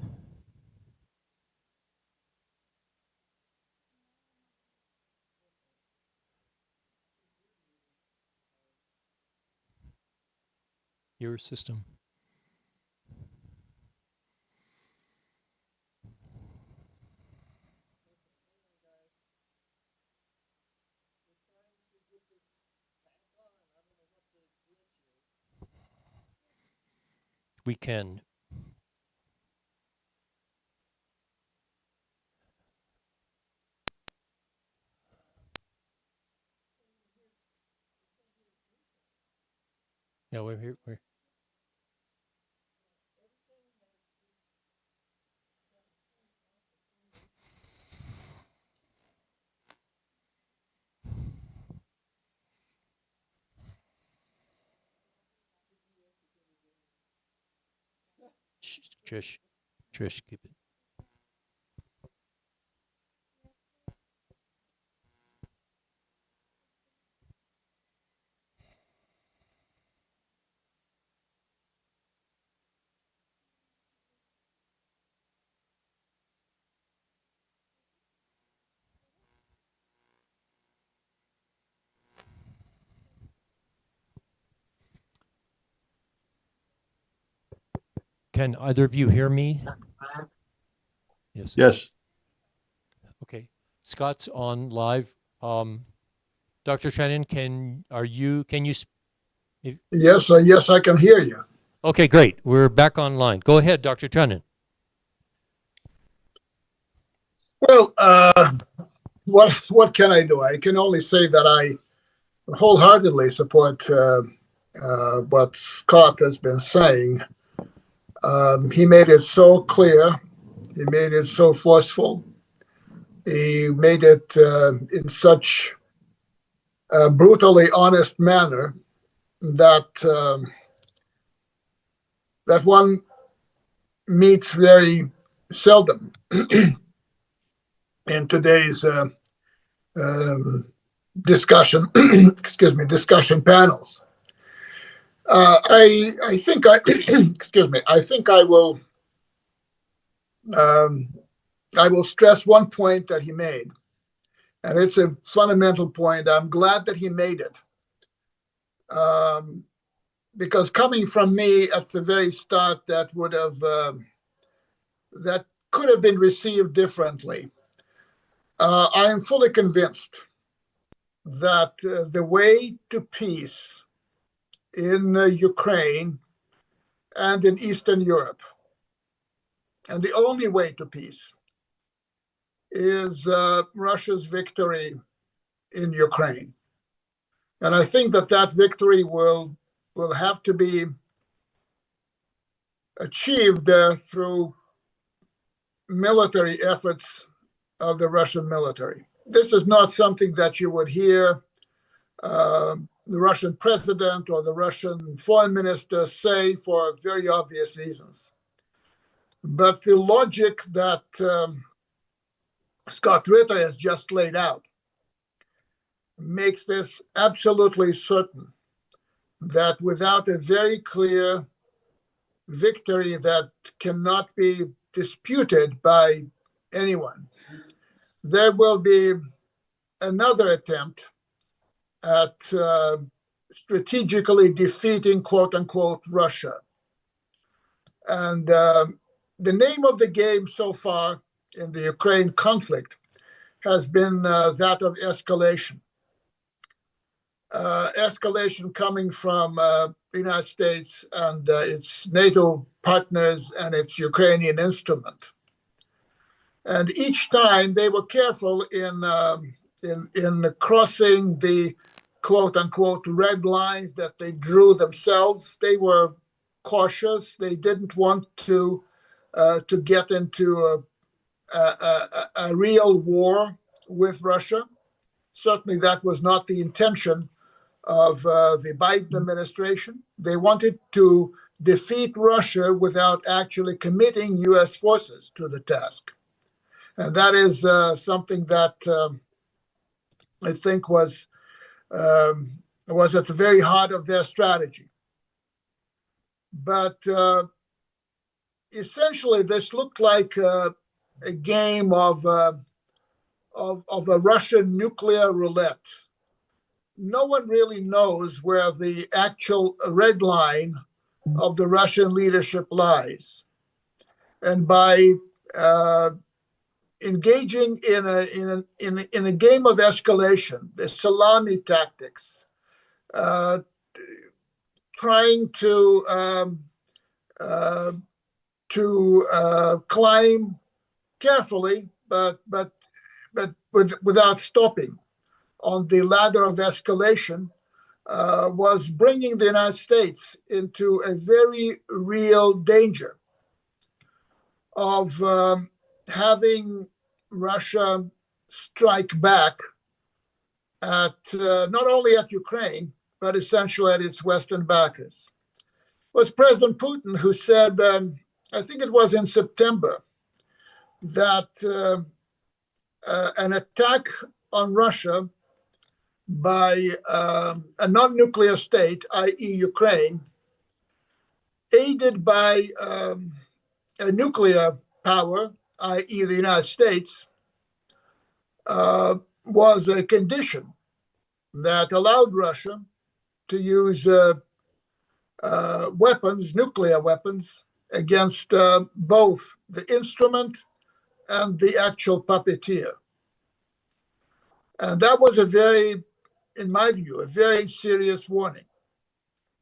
Your system. We can. Yeah, we're here. Trish, keep it. Can either of you hear me? Yes. Yes. Okay. Scott's on live. Dr. Trenin, can you? Yes, I can hear you. Okay, great. We're back online. Go ahead, Dr. Trenin. Well, what can I do? I can only say that I wholeheartedly support what Scott has been saying. He made it so clear. He made it so forceful. He made it in such a brutally honest manner that that one meets very seldom in today's discussion, discussion panels. I think I will stress one point that he made, and it's a fundamental point. I'm glad that he made it, because coming from me at the very start, that could have been received differently. I am fully convinced that the way to peace in Ukraine and in Eastern Europe, and the only way to peace, is Russia's victory in Ukraine. And I think that victory will have to be achieved through military efforts of the Russian military. This is not something that you would hear the Russian president or the Russian foreign minister say for very obvious reasons. But the logic that Scott Ritter has just laid out makes this absolutely certain, that without a very clear victory that cannot be disputed by anyone, there will be another attempt at strategically defeating, quote unquote, Russia. And the name of the game so far in the Ukraine conflict has been that of escalation. Escalation coming from the United States and its NATO partners and its Ukrainian instrument. And each time they were careful in crossing the quote unquote red lines that they drew themselves. They were cautious. They didn't want to get into a real war with Russia. Certainly that was not the intention of the Biden administration. They wanted to defeat Russia without actually committing U.S. forces to the task. And that is something that I think was at the very heart of their strategy. But essentially, this looked like a game of a Russian nuclear roulette. No one really knows where the actual red line of the Russian leadership lies. And by engaging in a game of escalation, the salami tactics, trying to climb carefully, but without stopping on the ladder of escalation, was bringing the United States into a very real danger of having Russia strike back at not only at Ukraine, but essentially at its Western backers. It was President Putin who said, I think it was in September, that an attack on Russia by a non-nuclear state, i.e. Ukraine, aided by a nuclear power, i.e. the United States, was a condition that allowed Russia to use weapons, nuclear weapons, against both the instrument and the actual puppeteer. And that was in my view, a very serious warning.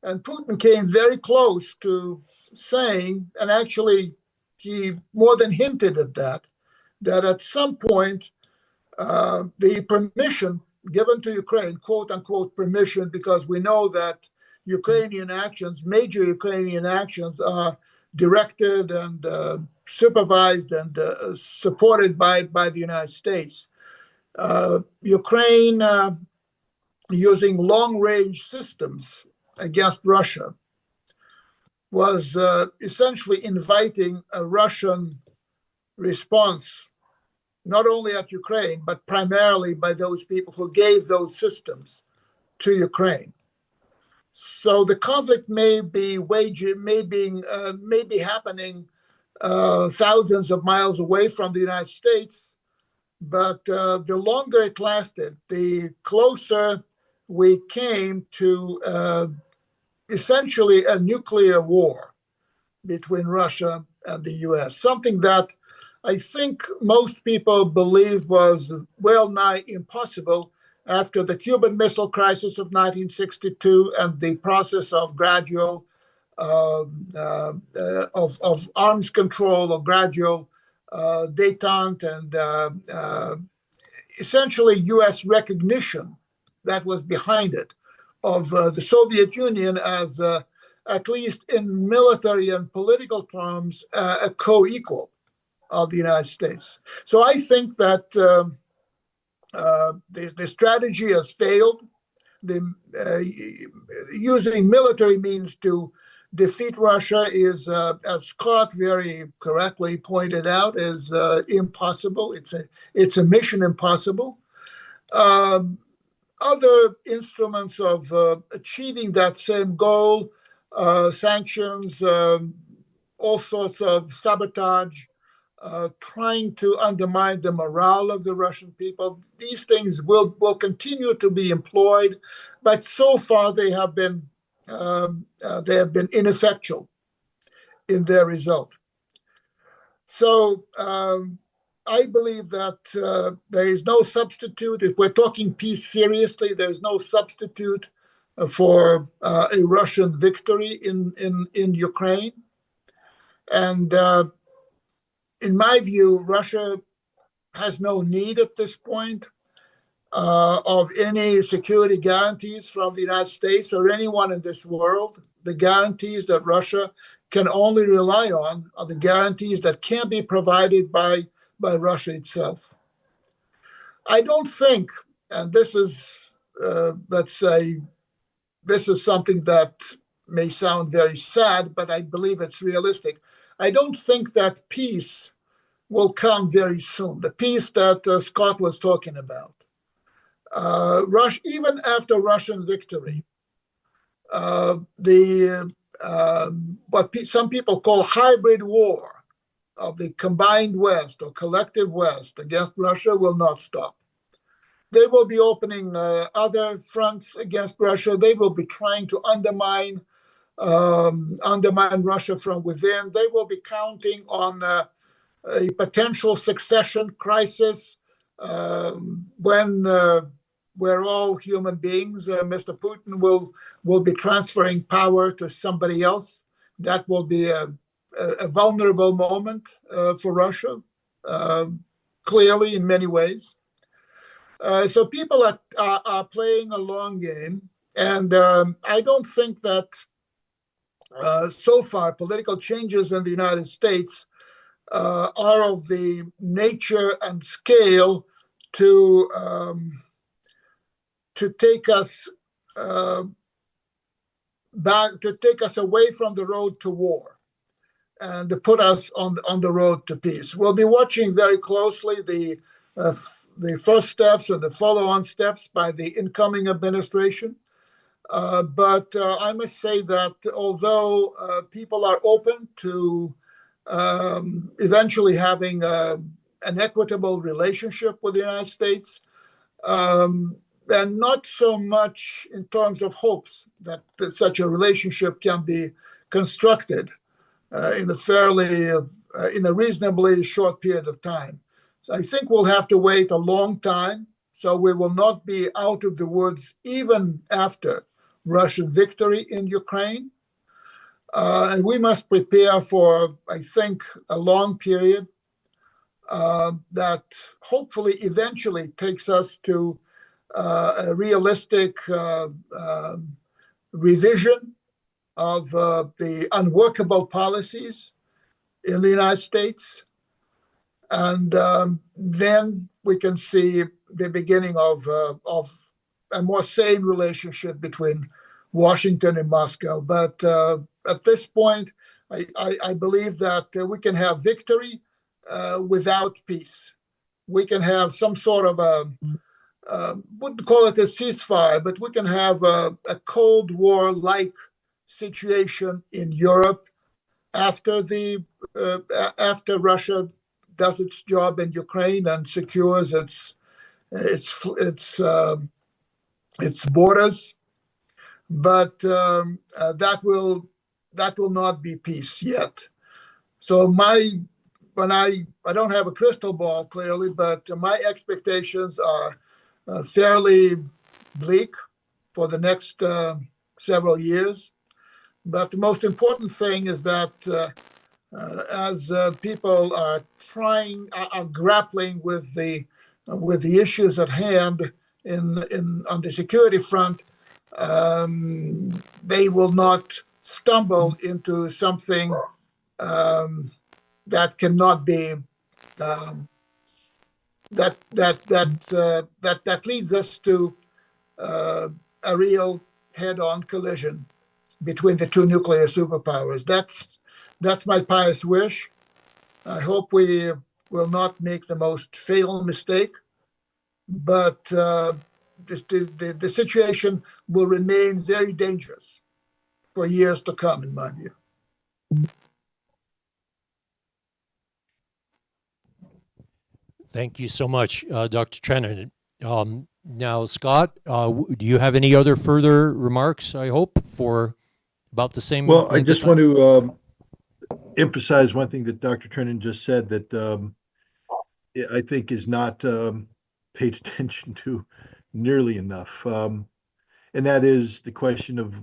And Putin came very close to saying, and actually he more than hinted at that at some point the permission given to Ukraine, quote unquote permission, because we know that Ukrainian actions, major Ukrainian actions, are directed and supervised and supported by the United States. Ukraine using long-range systems against Russia was essentially inviting a Russian response, not only at Ukraine, but primarily by those people who gave those systems to Ukraine. So the conflict may be happening thousands of miles away from the United States, but the longer it lasted, the closer we came to essentially a nuclear war between Russia and the US, something that I think most people believed was well nigh impossible after the Cuban Missile Crisis of 1962 and the process of gradual of arms control or gradual détente and essentially U.S. recognition that was behind it of the Soviet Union as at least in military and political terms a co-equal of the United States. So I think that the strategy has failed. Using military means to defeat Russia is, as Scott very correctly pointed out, is impossible. It's a mission impossible. Other instruments of achieving that same goal, sanctions, all sorts of sabotage, trying to undermine the morale of the Russian people. These things will continue to be employed, but so far they have been ineffectual in their result. So I believe that there is no substitute. If we're talking peace seriously, there's no substitute for a Russian victory in Ukraine. And in my view, Russia has no need at this point of any security guarantees from the United States or anyone in this world. The guarantees that Russia can only rely on are the guarantees that can be provided by Russia itself. I don't think, and this is, let's say, this is something that may sound very sad, but I believe it's realistic. I don't think that peace will come very soon, the peace that Scott was talking about. Even after Russian victory, what some people call hybrid war of the combined West or collective West against Russia will not stop. They will be opening other fronts against Russia. They will be trying to undermine Russia from within. They will be counting on a potential succession crisis when we're all human beings. Mr. Putin will be transferring power to somebody else. That will be a vulnerable moment for Russia, clearly in many ways. So people are playing a long game, and I don't think that so far political changes in the United States are of the nature and scale to take us away from the road to war and to put us on the road to peace. We'll be watching very closely the first steps and the follow-on steps by the incoming administration. But I must say that although people are open to eventually having an equitable relationship with the United States, and not so much in terms of hopes that such a relationship can be constructed in a reasonably short period of time. So I think we'll have to wait a long time, so we will not be out of the woods even after Russian victory in Ukraine. And we must prepare for, I think, a long period that hopefully eventually takes us to a realistic revision of the unworkable policies in the United States. And then we can see the beginning of a more sane relationship between Washington and Moscow. But at this point, I believe that we can have victory without peace. We can have some sort of a, wouldn't call it a ceasefire, but we can have a Cold War-like situation in Europe after after Russia does its job in Ukraine and secures its borders. But that will not be peace yet. So I don't have a crystal ball clearly, but my expectations are fairly bleak for the next several years. But the most important thing is that as people are grappling with the issues at hand on the security front, they will not stumble into something that cannot be that leads us to a real head-on collision between the two nuclear superpowers. That's my pious wish. I hope we will not make the most fatal mistake, but the situation will remain very dangerous for years to come, in my view. Thank you so much, Dr. Trenin. Now, Scott, do you have any other further remarks, I hope, about the same? Well, I just want to emphasize one thing that Dr. Trenin just said that I think is not paid attention to nearly enough. And that is the question of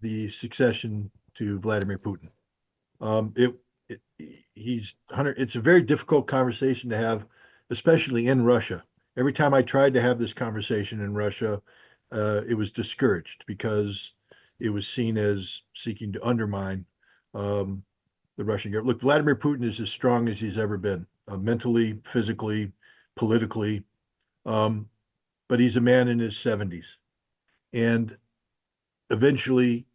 the succession to Vladimir Putin. It's a very difficult conversation to have, especially in Russia. Every time I tried to have this conversation in Russia, it was discouraged because it was seen as seeking to undermine the Russian government. Look, Vladimir Putin is as strong as he's ever been, mentally, physically, politically, but he's a man in his 70s. And eventually,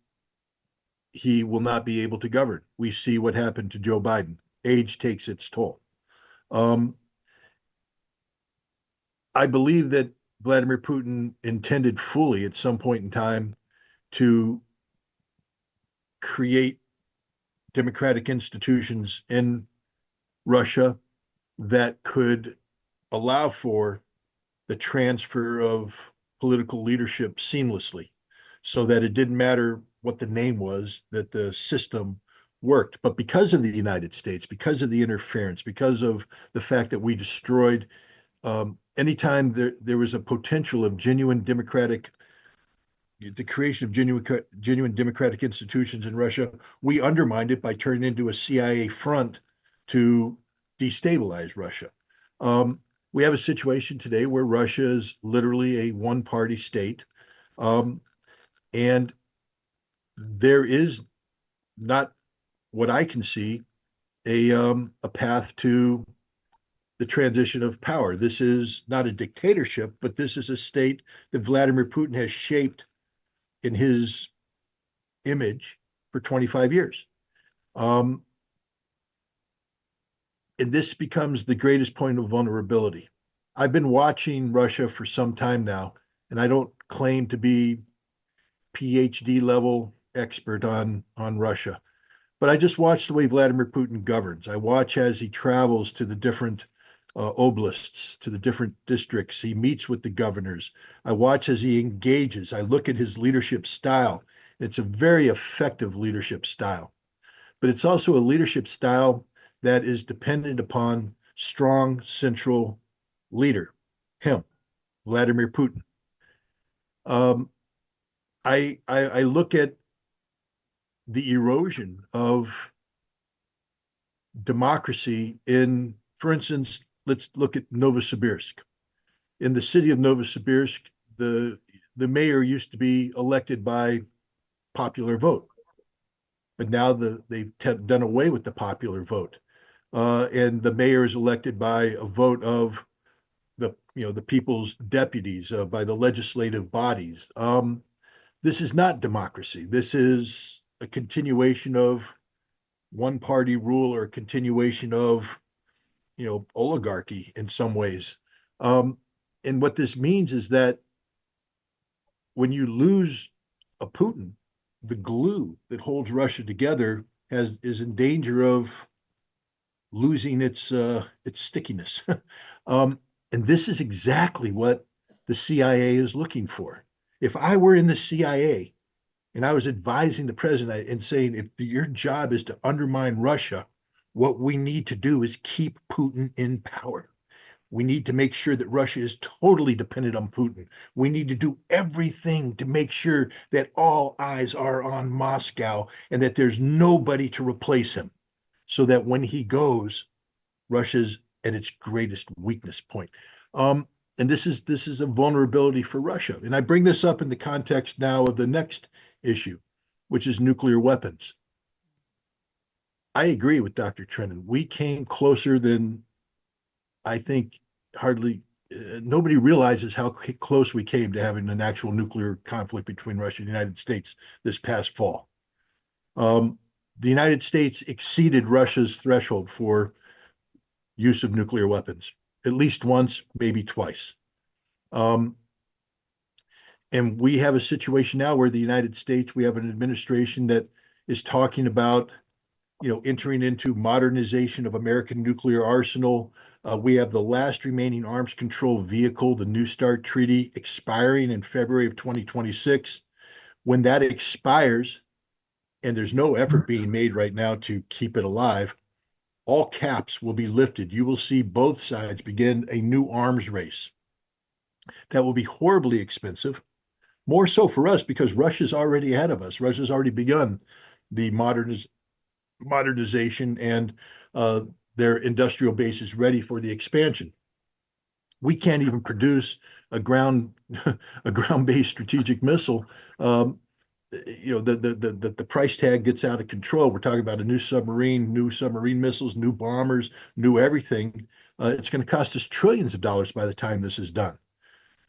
he will not be able to govern. We see what happened to Joe Biden. Age takes its toll. I believe that Vladimir Putin intended fully at some point in time to create democratic institutions in Russia that could allow for the transfer of political leadership seamlessly, so that it didn't matter what the name was, that the system worked. But because of the United States, because of the interference, because of the fact that we destroyed anytime there was a potential of the creation of genuine democratic institutions in Russia, we undermined it by turning into a CIA front to destabilize Russia. We have a situation today where Russia is literally a one-party state, and there is not, what I can see, a path to the transition of power. This is not a dictatorship, but this is a state that Vladimir Putin has shaped in his image for 25 years. And this becomes the greatest point of vulnerability. I've been watching Russia for some time now, and I don't claim to be PhD level expert on Russia, but I just watch the way Vladimir Putin governs. I watch as he travels to the different oblasts, to the different districts. He meets with the governors. I watch as he engages. I look at his leadership style. It's a very effective leadership style, but it's also a leadership style that is dependent upon strong central leader, him, Vladimir Putin. I look at the erosion of democracy in, for instance, let's look at Novosibirsk. In the city of Novosibirsk, the mayor used to be elected by popular vote, but now they've done away with the popular vote, and the mayor is elected by a vote of the people's deputies, by the legislative bodies. This is not democracy. This is a continuation of one-party rule, or a continuation of oligarchy in some ways. Um, and what this means is that when you lose a Putin, the glue that holds Russia together is in danger of losing its stickiness. um, and this is exactly what the CIA is looking for. If I were in the CIA and I was advising the president and saying, if your job is to undermine Russia, what we need to do is keep Putin in power. We need to make sure that Russia is totally dependent on Putin. We need to do everything to make sure that all eyes are on Moscow and that there's nobody to replace him, so that when he goes, Russia's at its greatest weakness point. Um, and this is a vulnerability for Russia. And I bring this up in the context now of the next issue, which is nuclear weapons. I agree with Dr. Trenin. We came closer than I think hardly nobody realizes how close we came to having an actual nuclear conflict between Russia and the United States this past fall. The United States exceeded Russia's threshold for use of nuclear weapons, at least once, maybe twice. Um, and we have a situation now where the United States, we have an administration that is talking about, entering into modernization of American nuclear arsenal. We have the last remaining arms control vehicle, the New START Treaty, expiring in February of 2026. When that expires, and there's no effort being made right now to keep it alive, all caps will be lifted. You will see both sides begin a new arms race. That will be horribly expensive, more so for us because Russia's already ahead of us. Russia's already begun the modernization, and their industrial base is ready for the expansion. We can't even produce a ground a ground-based strategic missile. The price tag gets out of control. We're talking about a new submarine missiles, new bombers, new everything. It's going to cost us trillions of dollars by the time this is done.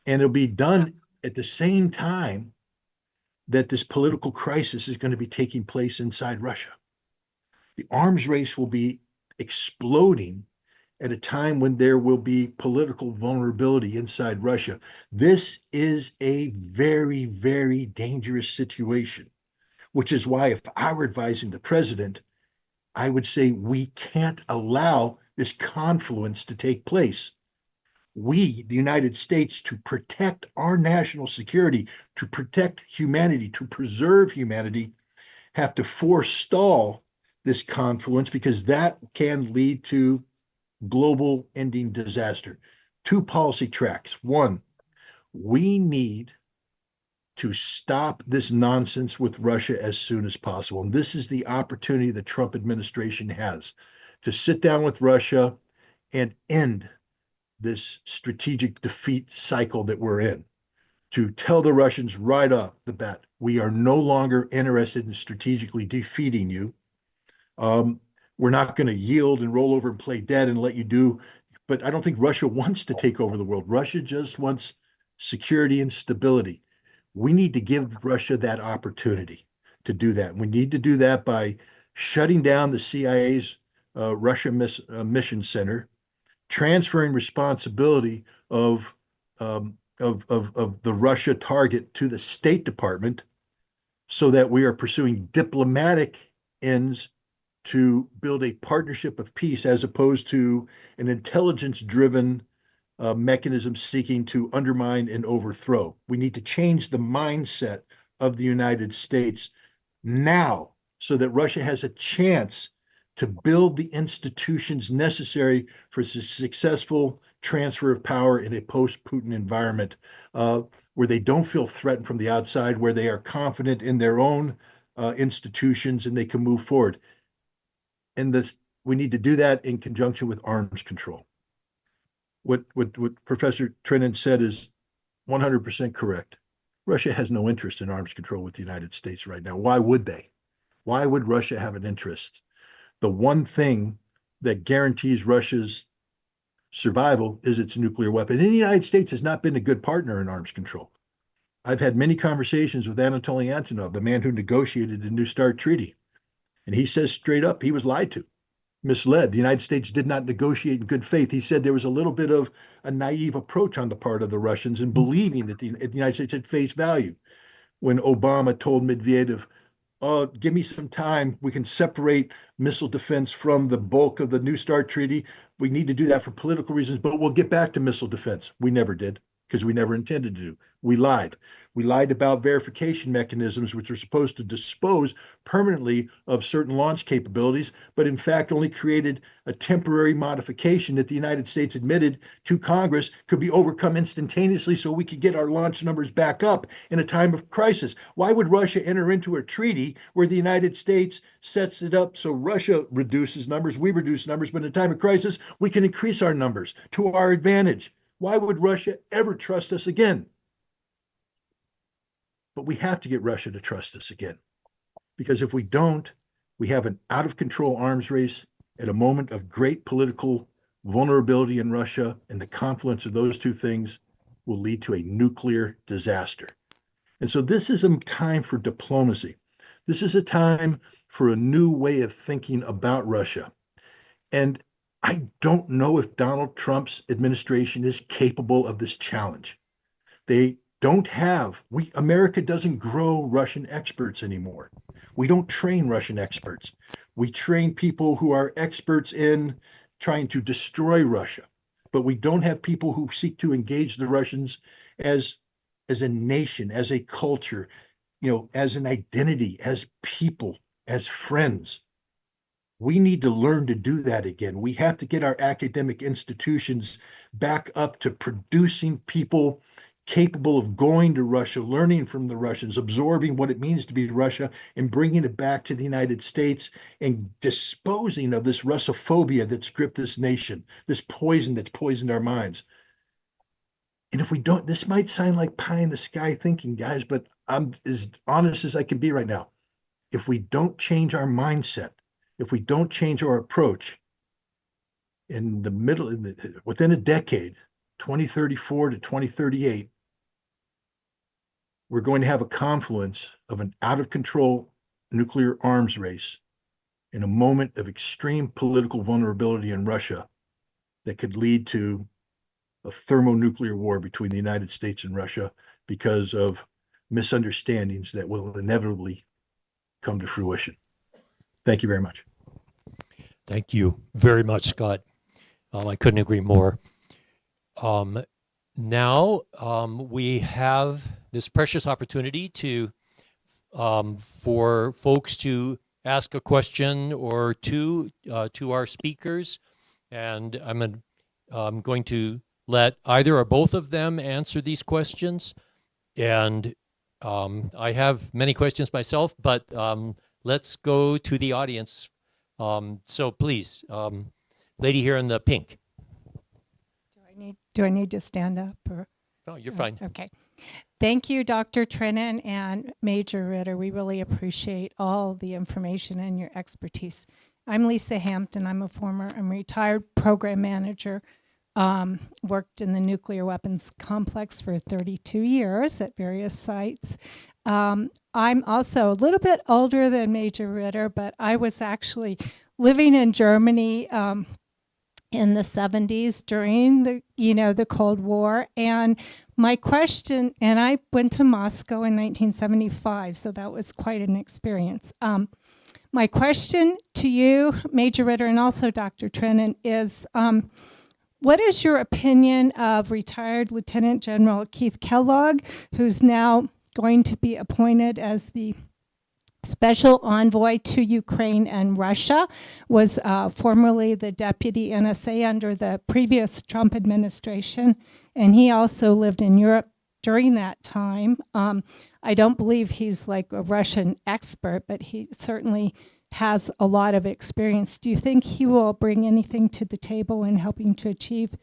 And it'll be done at the same time that this political crisis is going to be taking place inside Russia. The arms race will be exploding at a time when there will be political vulnerability inside Russia. This is a very, very dangerous situation, which is why if I were advising the president, I would say we can't allow this confluence to take place. We, the United States, to protect our national security, to protect humanity, to preserve humanity, have to forestall this confluence because that can lead to global ending disaster. Two policy tracks. One, we need to stop this nonsense with Russia as soon as possible. And this is the opportunity the Trump administration has to sit down with Russia and end this strategic defeat cycle that we're in, to tell the Russians right off the bat, we are no longer interested in strategically defeating you. We're not going to yield and roll over and play dead and let you do. But I don't think Russia wants to take over the world. Russia just wants security and stability. We need to give Russia that opportunity to do that. We need to do that by shutting down the CIA's Russia Mission Center, transferring responsibility of the Russia target to the State Department, so that we are pursuing diplomatic ends to build a partnership of peace as opposed to an intelligence-driven mechanism seeking to undermine and overthrow. We need to change the mindset of the United States now so that Russia has a chance to build the institutions necessary for a successful transfer of power in a post-Putin environment, where they don't feel threatened from the outside, where they are confident in their own institutions and they can move forward. And we need to do that in conjunction with arms control. What Professor Trenin said is 100% correct. Russia has no interest in arms control with the United States right now. Why would they? Why would Russia have an interest? The one thing that guarantees Russia's survival is its nuclear weapon. And the United States has not been a good partner in arms control. I've had many conversations with Anatoly Antonov, the man who negotiated the New START Treaty. And he says straight up he was lied to. misled. The United States did not negotiate in good faith. He said there was a little bit of a naive approach on the part of the Russians in believing that the United States had face value. When Obama told Medvedev, "Oh, give me some time. We can separate missile defense from the bulk of the New START treaty. We need to do that for political reasons, but we'll get back to missile defense." We never did, because we never intended to do. We lied. We lied about verification mechanisms, which are supposed to dispose permanently of certain launch capabilities, but in fact only created a temporary modification that the United States admitted to Congress could be overcome instantaneously so we could get our launch numbers back up in a time of crisis. Why would Russia enter into a treaty where the United States sets it up so Russia reduces numbers, we reduce numbers, but in a time of crisis, we can increase our numbers to our advantage? Why would Russia ever trust us again? But we have to get Russia to trust us again, because if we don't, we have an out-of-control arms race at a moment of great political vulnerability in Russia, and the confluence of those two things will lead to a nuclear disaster. And so this is a time for diplomacy. This is a time for a new way of thinking about Russia. And I don't know if Donald Trump's administration is capable of this challenge. They don't have, America doesn't grow Russian experts anymore. We don't train Russian experts. We train people who are experts in trying to destroy Russia, but we don't have people who seek to engage the Russians as a nation, as a culture, as an identity, as people, as friends. We need to learn to do that again. We have to get our academic institutions back up to producing people capable of going to Russia, learning from the Russians, absorbing what it means to be Russia, and bringing it back to the United States and disposing of this Russophobia that's gripped this nation, this poison that's poisoned our minds. And if we don't, this might sound like pie in the sky thinking, guys, but I'm as honest as I can be right now. If we don't change our mindset, if we don't change our approach, within a decade, 2034 to 2038, we're going to have a confluence of an out-of-control nuclear arms race in a moment of extreme political vulnerability in Russia that could lead to a thermonuclear war between the United States and Russia because of misunderstandings that will inevitably come to fruition. Thank you very much. Thank you very much, Scott. I couldn't agree more. Now we have this precious opportunity for folks to ask a question or two to our speakers, and I'm going to let either or both of them answer these questions. And I have many questions myself, but let's go to the audience. So please, lady here in the pink. Do I need to stand up? Or? Oh, you're fine. Okay. Thank you, Dr. Trenin and Major Ritter. We really appreciate all the information and your expertise. I'm Lisa Hampton. I'm a retired program manager. Worked in the nuclear weapons complex for 32 years at various sites. I'm also a little bit older than Major Ritter, but I was actually living in Germany in the 70s during the Cold War. And my question, and I went to Moscow in 1975, so that was quite an experience. My question to you, Major Ritter, and also Dr. Trenin, is what is your opinion of retired Lieutenant General Keith Kellogg, who's now going to be appointed as the Special Envoy to Ukraine and Russia, was formerly the Deputy NSA under the previous Trump administration, and he also lived in Europe during that time. I don't believe he's like a Russian expert, but he certainly has a lot of experience. Do you think he will bring anything to the table in helping to achieve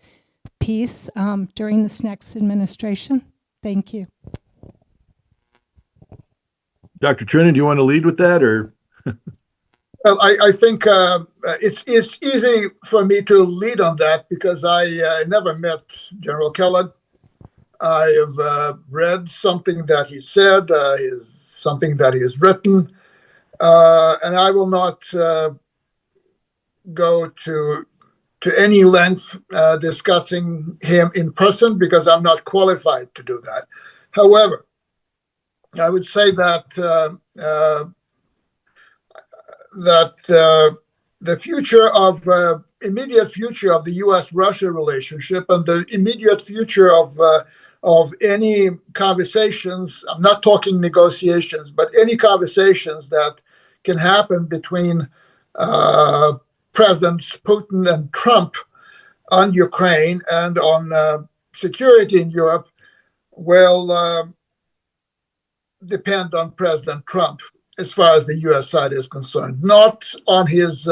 peace during this next administration? Thank you. Dr. Trenin, do you want to lead with that, or? Well, I think it's easy for me to lead on that because I never met General Kellogg. I have read something that he said, something that he has written, and I will not go to any length discussing him in person because I'm not qualified to do that. However, I would say that the future of immediate future of the U.S.-Russia relationship and the immediate future of any conversations, I'm not talking negotiations, but any conversations that can happen between Presidents Putin and Trump on Ukraine and on security in Europe will depend on President Trump as far as the U.S. side is concerned, not on his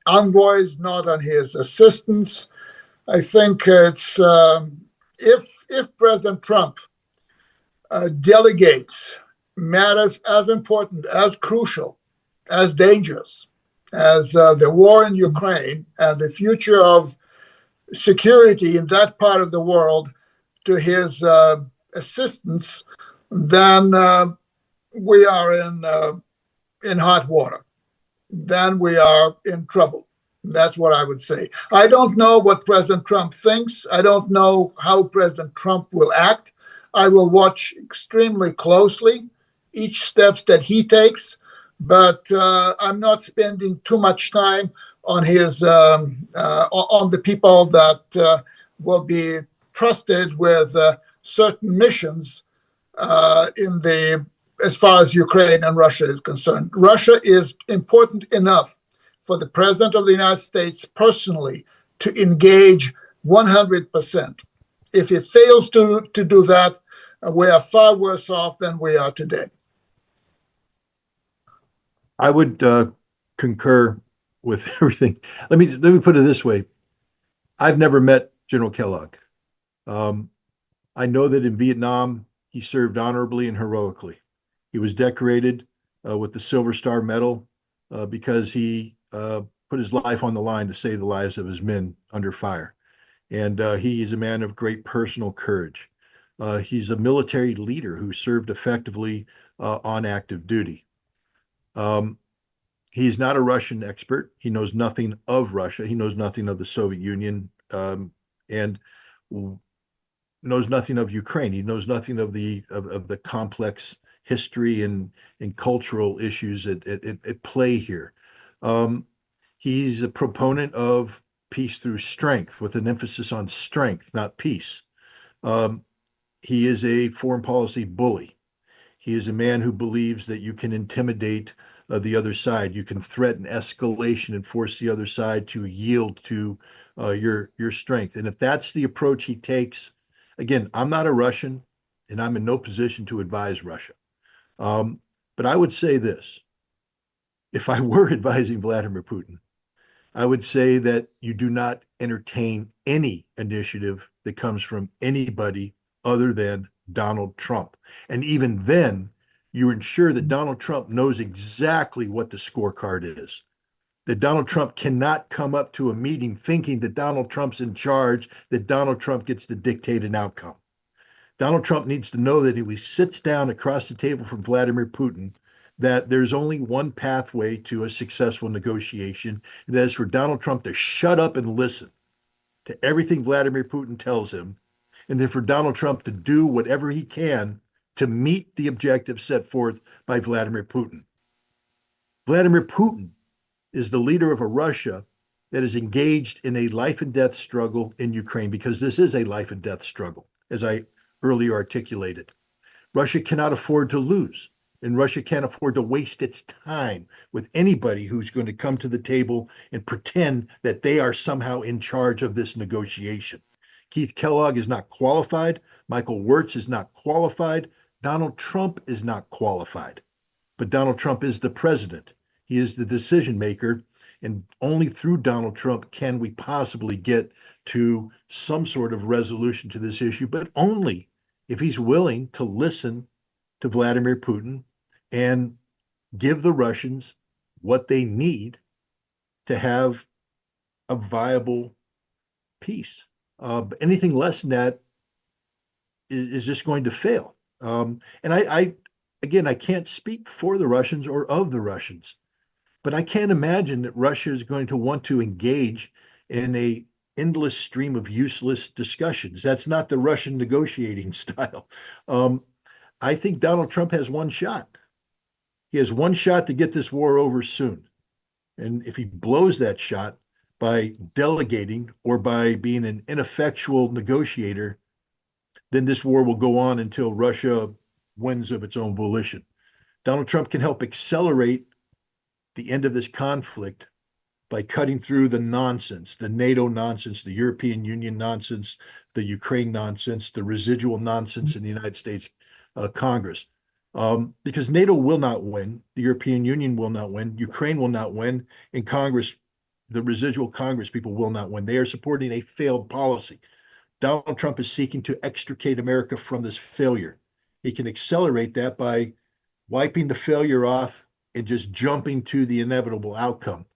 envoys, not on his assistants. I think it's if President Trump delegates matters as important, as crucial, as dangerous as the war in Ukraine and the future of security in that part of the world to his assistants, then we are in hot water. Then we are in trouble. That's what I would say. I don't know what President Trump thinks. I don't know how President Trump will act. I will watch extremely closely each steps that he takes, but I'm not spending too much time on his on the people that will be trusted with certain missions in the as far as Ukraine and Russia is concerned. Russia is important enough for the President of the United States personally to engage 100%. If he fails to do that, we are far worse off than we are today. I would concur with everything. Let me put it this way. I've never met General Kellogg. I know that in Vietnam, he served honorably and heroically. He was decorated with the Silver Star Medal because he put his life on the line to save the lives of his men under fire. And he is a man of great personal courage. He's a military leader who served effectively on active duty. He is not a Russian expert. He knows nothing of Russia. He knows nothing of the Soviet Union and knows nothing of Ukraine. He knows nothing of the complex history and cultural issues at play here. He's a proponent of peace through strength, with an emphasis on strength, not peace. He is a foreign policy bully. He is a man who believes that you can intimidate the other side. You can threaten escalation and force the other side to yield to your strength. And if that's the approach he takes, again, I'm not a Russian, and I'm in no position to advise Russia. But I would say this. If I were advising Vladimir Putin, I would say that you do not entertain any initiative that comes from anybody other than Donald Trump. And even then, you ensure that Donald Trump knows exactly what the scorecard is. That Donald Trump cannot come up to a meeting thinking that Donald Trump's in charge, that Donald Trump gets to dictate an outcome. Donald Trump needs to know that if he sits down across the table from Vladimir Putin, that there's only one pathway to a successful negotiation, and that is for Donald Trump to shut up and listen to everything Vladimir Putin tells him, and then for Donald Trump to do whatever he can to meet the objectives set forth by Vladimir Putin. Vladimir Putin is the leader of a Russia that is engaged in a life and death struggle in Ukraine, because this is a life and death struggle, as I earlier articulated. Russia cannot afford to lose, and Russia can't afford to waste its time with anybody who's going to come to the table and pretend that they are somehow in charge of this negotiation. Keith Kellogg is not qualified. Michael Wirtz is not qualified. Donald Trump is not qualified. But Donald Trump is the president. He is the decision maker. And only through Donald Trump can we possibly get to some sort of resolution to this issue, but only if he's willing to listen to Vladimir Putin and give the Russians what they need to have a viable peace. Anything less than that is just going to fail. And I can't speak for the Russians or of the Russians, But I can't imagine that Russia is going to want to engage in a endless stream of useless discussions. That's not the Russian negotiating style. I think Donald Trump has one shot. He has one shot to get this war over soon. And if he blows that shot by delegating or by being an ineffectual negotiator, then this war will go on until Russia wins of its own volition. Donald Trump can help accelerate the end of this conflict by cutting through the nonsense, the NATO nonsense, the European Union nonsense, the Ukraine nonsense, the residual nonsense in the United States Congress. Because NATO will not win, the European Union will not win, Ukraine will not win, and Congress, the residual Congress people will not win. They are supporting a failed policy. Donald Trump is seeking to extricate America from this failure. He can accelerate that by wiping the failure off and just jumping to the inevitable outcome,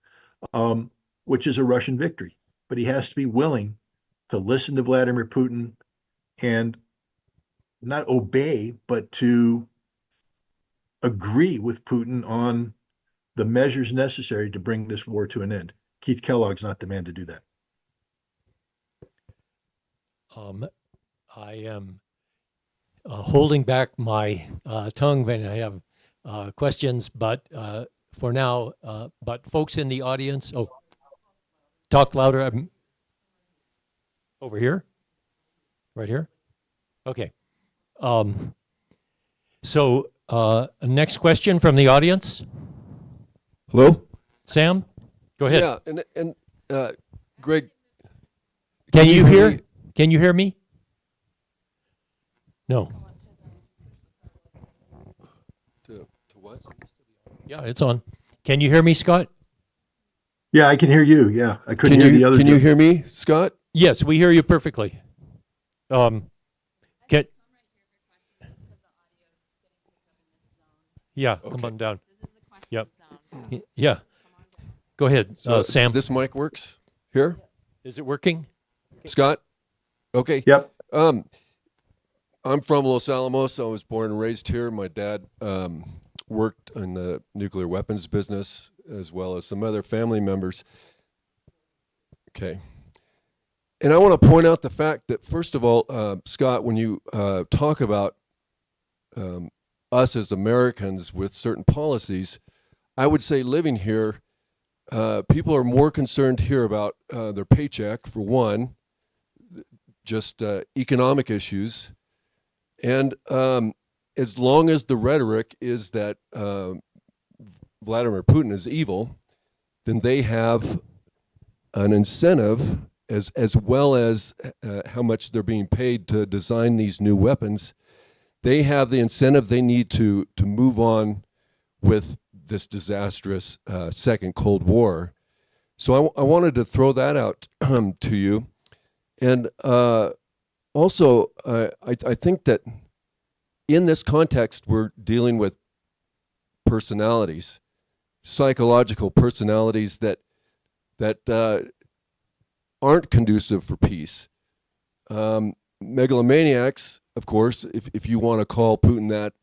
which is a Russian victory. But he has to be willing to listen to Vladimir Putin and not obey, but to agree with Putin on the measures necessary to bring this war to an end. Keith Kellogg's not the man to do that. I am holding back my tongue when I have questions, but for now, but folks in the audience, talk louder. I'm over here, right here. Okay. So next question from the audience. Hello? Sam, go ahead. Yeah, and Greg, Can you hear? Can you hear me? No. To what? Yeah, it's on. Can you hear me, Scott? Yeah, I can hear you. Yeah, I couldn't hear the other. Can you hear me, Scott? Yes, we hear you perfectly. Get. Yeah, come on down. Yep. Yeah. Go ahead, Sam. This mic works here? Is it working? Scott? Okay. Yep. I'm from Los Alamos. I was born and raised here. My dad worked in the nuclear weapons business, as well as some other family members. Okay. And I want to point out the fact that, first of all, Scott, when you talk about us as Americans with certain policies, I would say living here, people are more concerned here about their paycheck, for one, just economic issues. And as long as the rhetoric is that Vladimir Putin is evil, then they have an incentive, as well as how much they're being paid to design these new weapons. They have the incentive they need to move on with this disastrous second Cold War. So I wanted to throw that out to you. And also, I think that in this context, we're dealing with personalities, psychological personalities that aren't conducive for peace. Megalomaniacs, of course, if you want to call Putin that,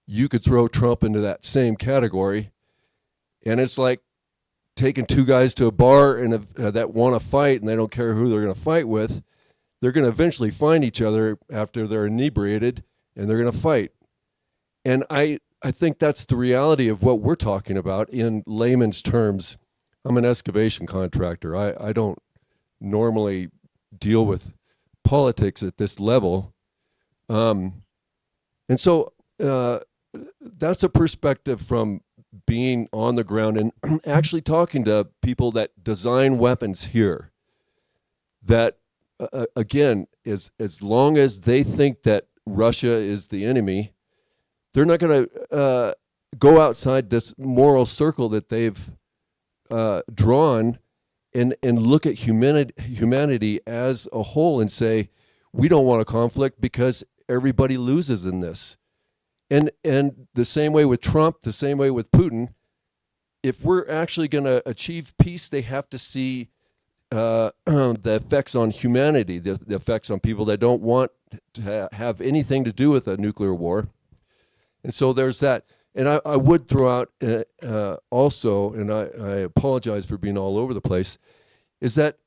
you could throw Trump into that same category. And it's like taking two guys to a bar and that want to fight, and they don't care who they're going to fight with. They're going to eventually find each other after they're inebriated, and they're going to fight. And I think that's the reality of what we're talking about in layman's terms. I'm an excavation contractor. I don't normally deal with politics at this level. And so that's a perspective from being on the ground and actually talking to people that design weapons here, that again, as long as they think that Russia is the enemy, they're not going to go outside this moral circle that they've drawn and look at humanity as a whole and say, we don't want a conflict because everybody loses in this. And the same way with Trump, the same way with Putin, if we're actually going to achieve peace, they have to see the effects on humanity, the effects on people that don't want to have anything to do with a nuclear war. And so there's that. And I would throw out also, and I apologize for being all over the place, is that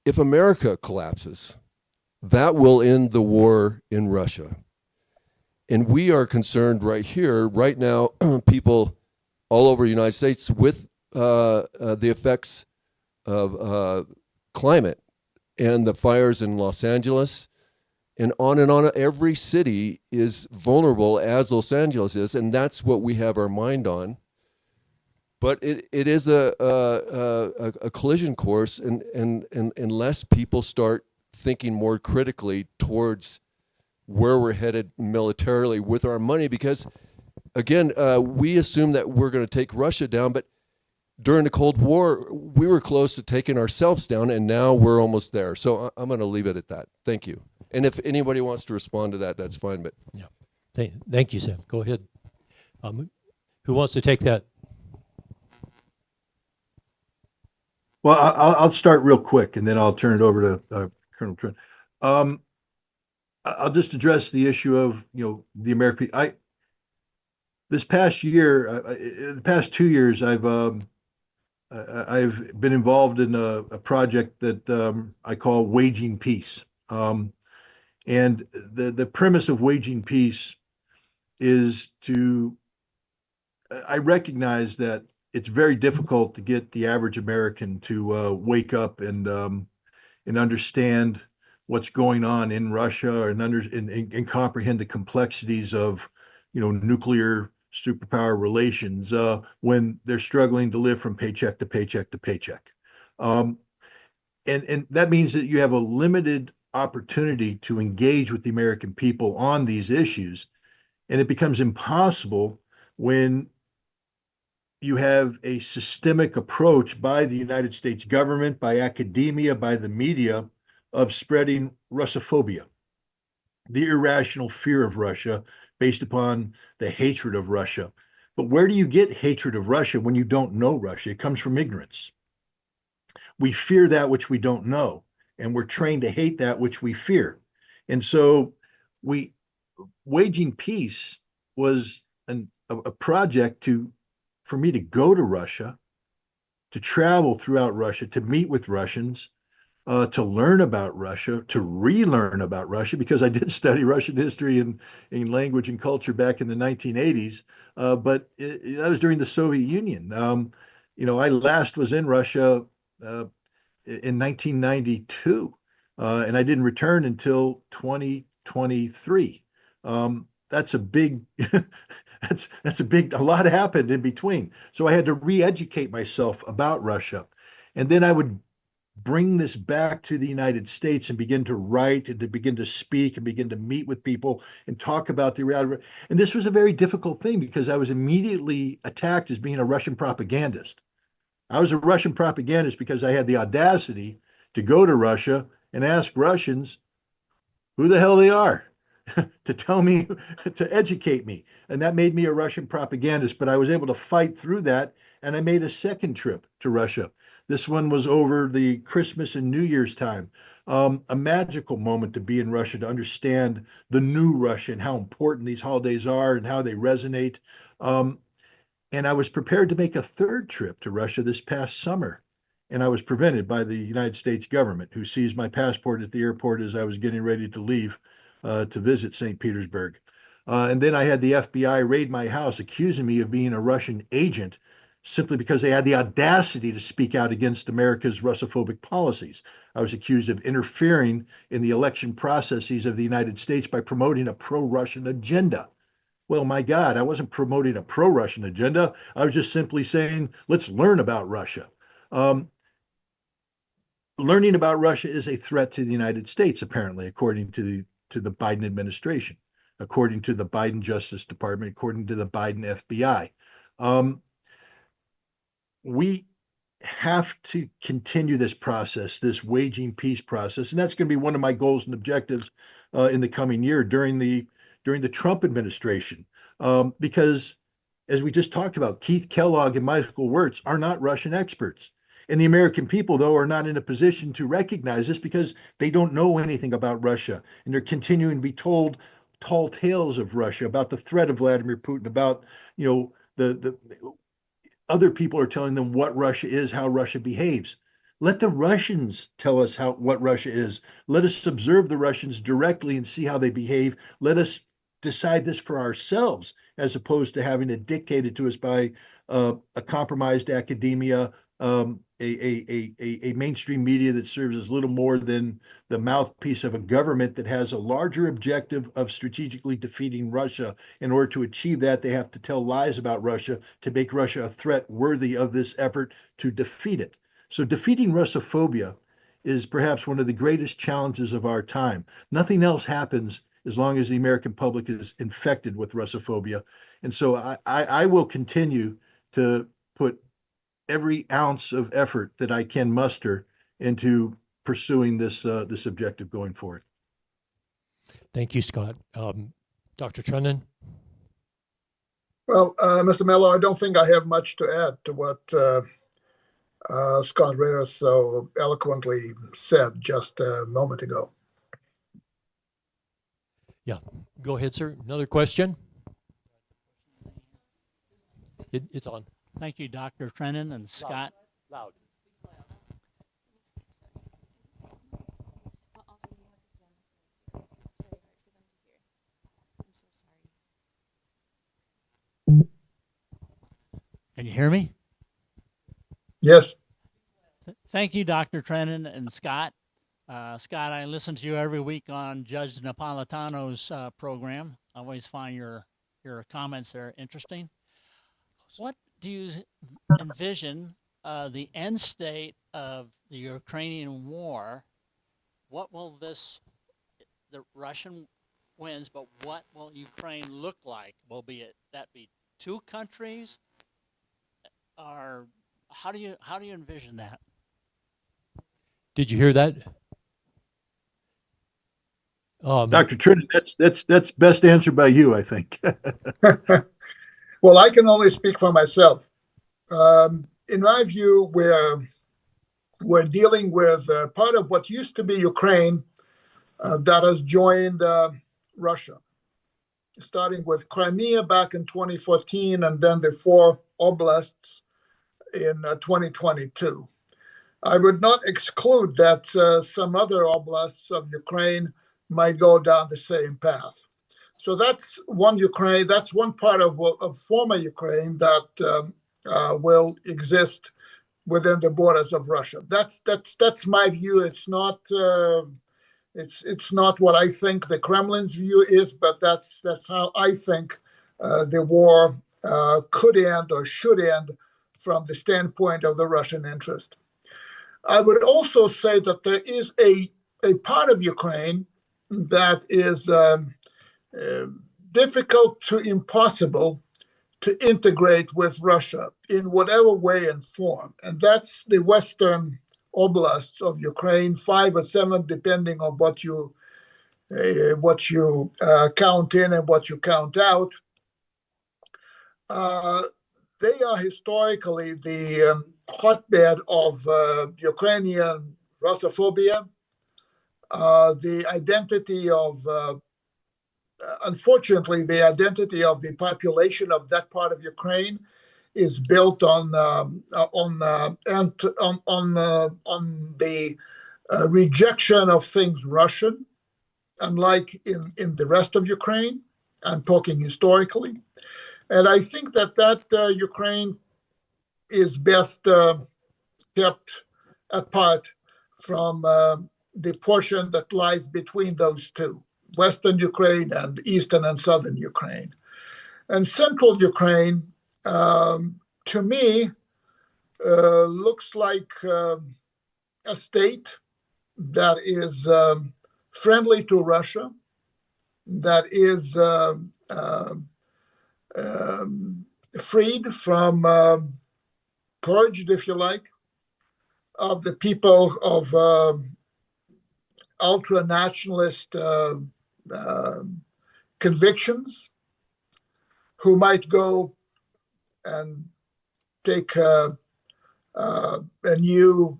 if America collapses, that will end the war in Russia. And we are concerned right here, right now, people all over the United States with the effects of climate and the fires in Los Angeles and on and on. Every city is vulnerable as Los Angeles is, and that's what we have our mind on. But it is a collision course, and unless people start thinking more critically towards where we're headed militarily with our money, because again, we assume that we're going to take Russia down, but during the Cold War, we were close to taking ourselves down, and now we're almost there. So I'm going to leave it at that. Thank you. And if anybody wants to respond to that, that's fine. But Yeah. Thank you, Sam. Go ahead. Who wants to take that? Well, I'll start real quick, and then I'll turn it over to Colonel Trent. I'll just address the issue of the American. This past year, the past 2 years, I've been involved in a project that I call Waging Peace. And the premise of Waging Peace is I recognize that it's very difficult to get the average American to wake up and understand what's going on in Russia and comprehend the complexities of nuclear superpower relations when they're struggling to live from paycheck to paycheck to paycheck. And that means that you have a limited opportunity to engage with the American people on these issues. And it becomes impossible when you have a systemic approach by the United States government, by academia, by the media of spreading Russophobia, the irrational fear of Russia based upon the hatred of Russia. But where do you get hatred of Russia when you don't know Russia? It comes from ignorance. We fear that which we don't know, and we're trained to hate that which we fear. And so Waging Peace was a project for me to go to Russia, to travel throughout Russia, to meet with Russians, to learn about Russia, to relearn about Russia, because I did study Russian history and language and culture back in the 1980s, but that was during the Soviet Union. I last was in Russia in 1992, and I didn't return until 2023. That's a big a lot happened in between. So I had to re-educate myself about Russia. And then I would bring this back to the United States and begin to write and to begin to speak and begin to meet with people and talk about the reality. And this was a very difficult thing because I was immediately attacked as being a Russian propagandist. I was a Russian propagandist because I had the audacity to go to Russia and ask Russians who the hell they are. To tell me, to educate me. And that made me a Russian propagandist, but I was able to fight through that. And I made a second trip to Russia. This one was over the Christmas and New Year's time. A magical moment to be in Russia, to understand the new Russia and how important these holidays are and how they resonate. And I was prepared to make a third trip to Russia this past summer. And I was prevented by the United States government, who seized my passport at the airport as I was getting ready to leave to visit St. Petersburg. And then I had the FBI raid my house, accusing me of being a Russian agent simply because they had the audacity to speak out against America's Russophobic policies. I was accused of interfering in the election processes of the United States by promoting a pro-Russian agenda. Well, my God, I wasn't promoting a pro-Russian agenda. I was just simply saying, let's learn about Russia. Learning about Russia is a threat to the United States, apparently, according to the Biden administration, according to the Biden Justice Department, according to the Biden FBI. We have to continue this process, this Waging Peace process, and that's going to be one of my goals and objectives in the coming year during the Trump administration, because as we just talked about, Keith Kellogg and Michael Wirtz are not Russian experts. And the American people, though, are not in a position to recognize this because they don't know anything about Russia. And they're continuing to be told tall tales of Russia, about the threat of Vladimir Putin, about, the other people are telling them what Russia is, how Russia behaves. Let the Russians tell us what Russia is. Let us observe the Russians directly and see how they behave. Let us decide this for ourselves, as opposed to having it dictated to us by a compromised academia, a mainstream media that serves as little more than the mouthpiece of a government that has a larger objective of strategically defeating Russia. In order to achieve that, they have to tell lies about Russia to make Russia a threat worthy of this effort to defeat it. So defeating Russophobia is perhaps one of the greatest challenges of our time. Nothing else happens as long as the American public is infected with Russophobia. And so I will continue to put every ounce of effort that I can muster into pursuing this objective going forward. Thank you, Scott. Dr. Trenin? Well, Mr. Mello, I don't think I have much to add to what Scott Ritter so eloquently said just a moment ago. Yeah, go ahead, sir. Another question? It's on. Thank you, Dr. Trenin and Scott. Loud. Can you hear me? Yes. Thank you, Dr. Trenin and Scott. Scott, I listen to you every week on Judge Napolitano's program. I always find your comments there interesting. What do you envision the end state of the Ukrainian war? What will the Russian wins, but what will Ukraine look like? Will that be two countries? Or how do you envision that? Did you hear that? Dr. Trenin, that's best answered by you, I think. Well, I can only speak for myself. In my view, we're dealing with part of what used to be Ukraine that has joined Russia, starting with Crimea back in 2014, and then the 4 oblasts in 2022. I would not exclude that some other oblasts of Ukraine might go down the same path. So that's one Ukraine. That's one part of former Ukraine that will exist within the borders of Russia. That's my view. It's not what I think the Kremlin's view is, but that's how I think the war could end or should end from the standpoint of the Russian interest. I would also say that there is a part of Ukraine that is difficult to impossible to integrate with Russia in whatever way and form. And that's the western oblasts of Ukraine, 5 or 7, depending on what you count in and what you count out. They are historically the hotbed of Ukrainian Russophobia. The identity of, unfortunately, the identity of the population of that part of Ukraine is built on the rejection of things Russian, unlike in the rest of Ukraine. I'm talking historically. And I think that Ukraine is best kept apart from the portion that lies between those two, Western Ukraine and Eastern and Southern Ukraine. And Central Ukraine, to me, looks like a state that is friendly to Russia, that is freed from, purged, if you like, of the people of ultra-nationalist convictions, who might go and take a new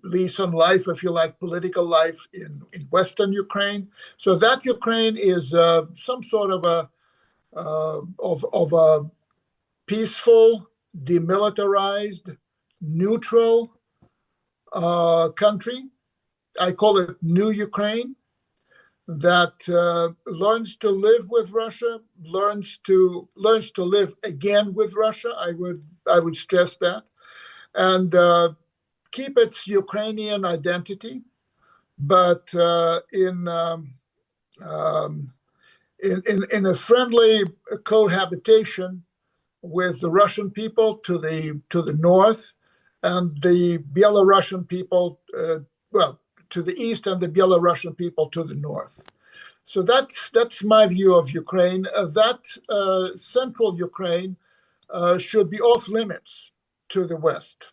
lease on life, if you like, political life in Western Ukraine. So that Ukraine is some sort of a peaceful, demilitarized, neutral country. I call it New Ukraine, that learns to live with Russia, learns to live again with Russia. I would stress that, and keep its Ukrainian identity, but in a friendly cohabitation with the Russian people to the north, and the Belarusian people, to the east, and the Belarusian people to the north. So that's my view of Ukraine. That central Ukraine should be off limits to the West.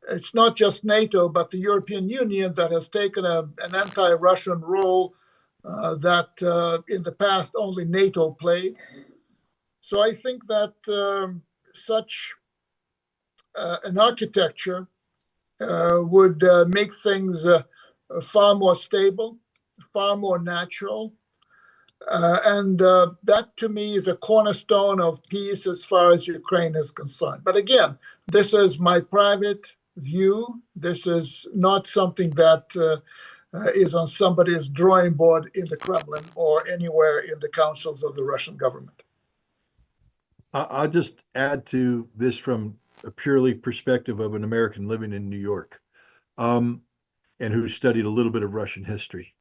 It's not just NATO, but the European Union that has taken an anti-Russian role that in the past only NATO played. So I think that such an architecture would make things far more stable, far more natural. And that to me is a cornerstone of peace as far as Ukraine is concerned. But again, this is my private view. This is not something that is on somebody's drawing board in the Kremlin or anywhere in the councils of the Russian government. I'll just add to this from a purely perspective of an American living in New York, and who studied a little bit of Russian history.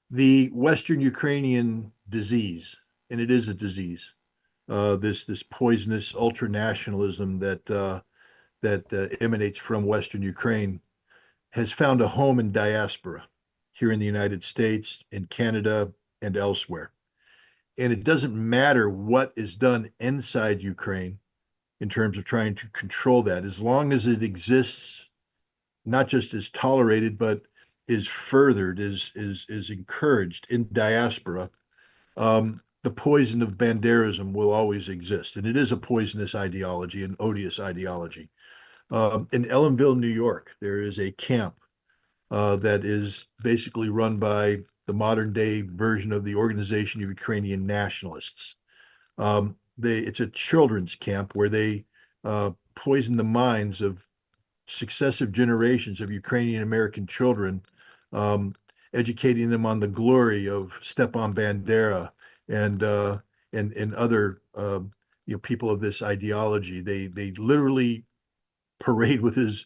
The Western Ukrainian disease, and it is a disease, this poisonous ultranationalism that emanates from Western Ukraine, has found a home in diaspora here in the United States, in Canada, and elsewhere. And it doesn't matter what is done inside Ukraine in terms of trying to control that, as long as it exists, not just is tolerated, but is furthered, is encouraged in diaspora. The poison of banderism will always exist, and it is a poisonous ideology, an odious ideology. In Ellenville, New York, there is a camp that is basically run by the modern day version of the Organization of Ukrainian Nationalists. It's a children's camp where they poison the minds of successive generations of Ukrainian American children, educating them on the glory of Stepan Bandera and other people of this ideology. They literally parade with his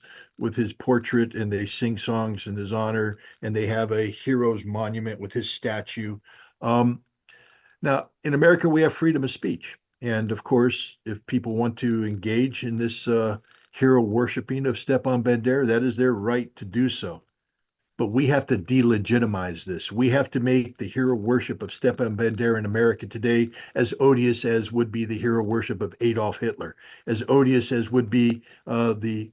portrait, and they sing songs in his honor, and they have a hero's monument with his statue. Now, in America, we have freedom of speech. And of course, if people want to engage in this hero worshiping of Stepan Bandera, that is their right to do so. But we have to delegitimize this. We have to make the hero worship of Stepan Bandera in America today as odious as would be the hero worship of Adolf Hitler, as odious as would be the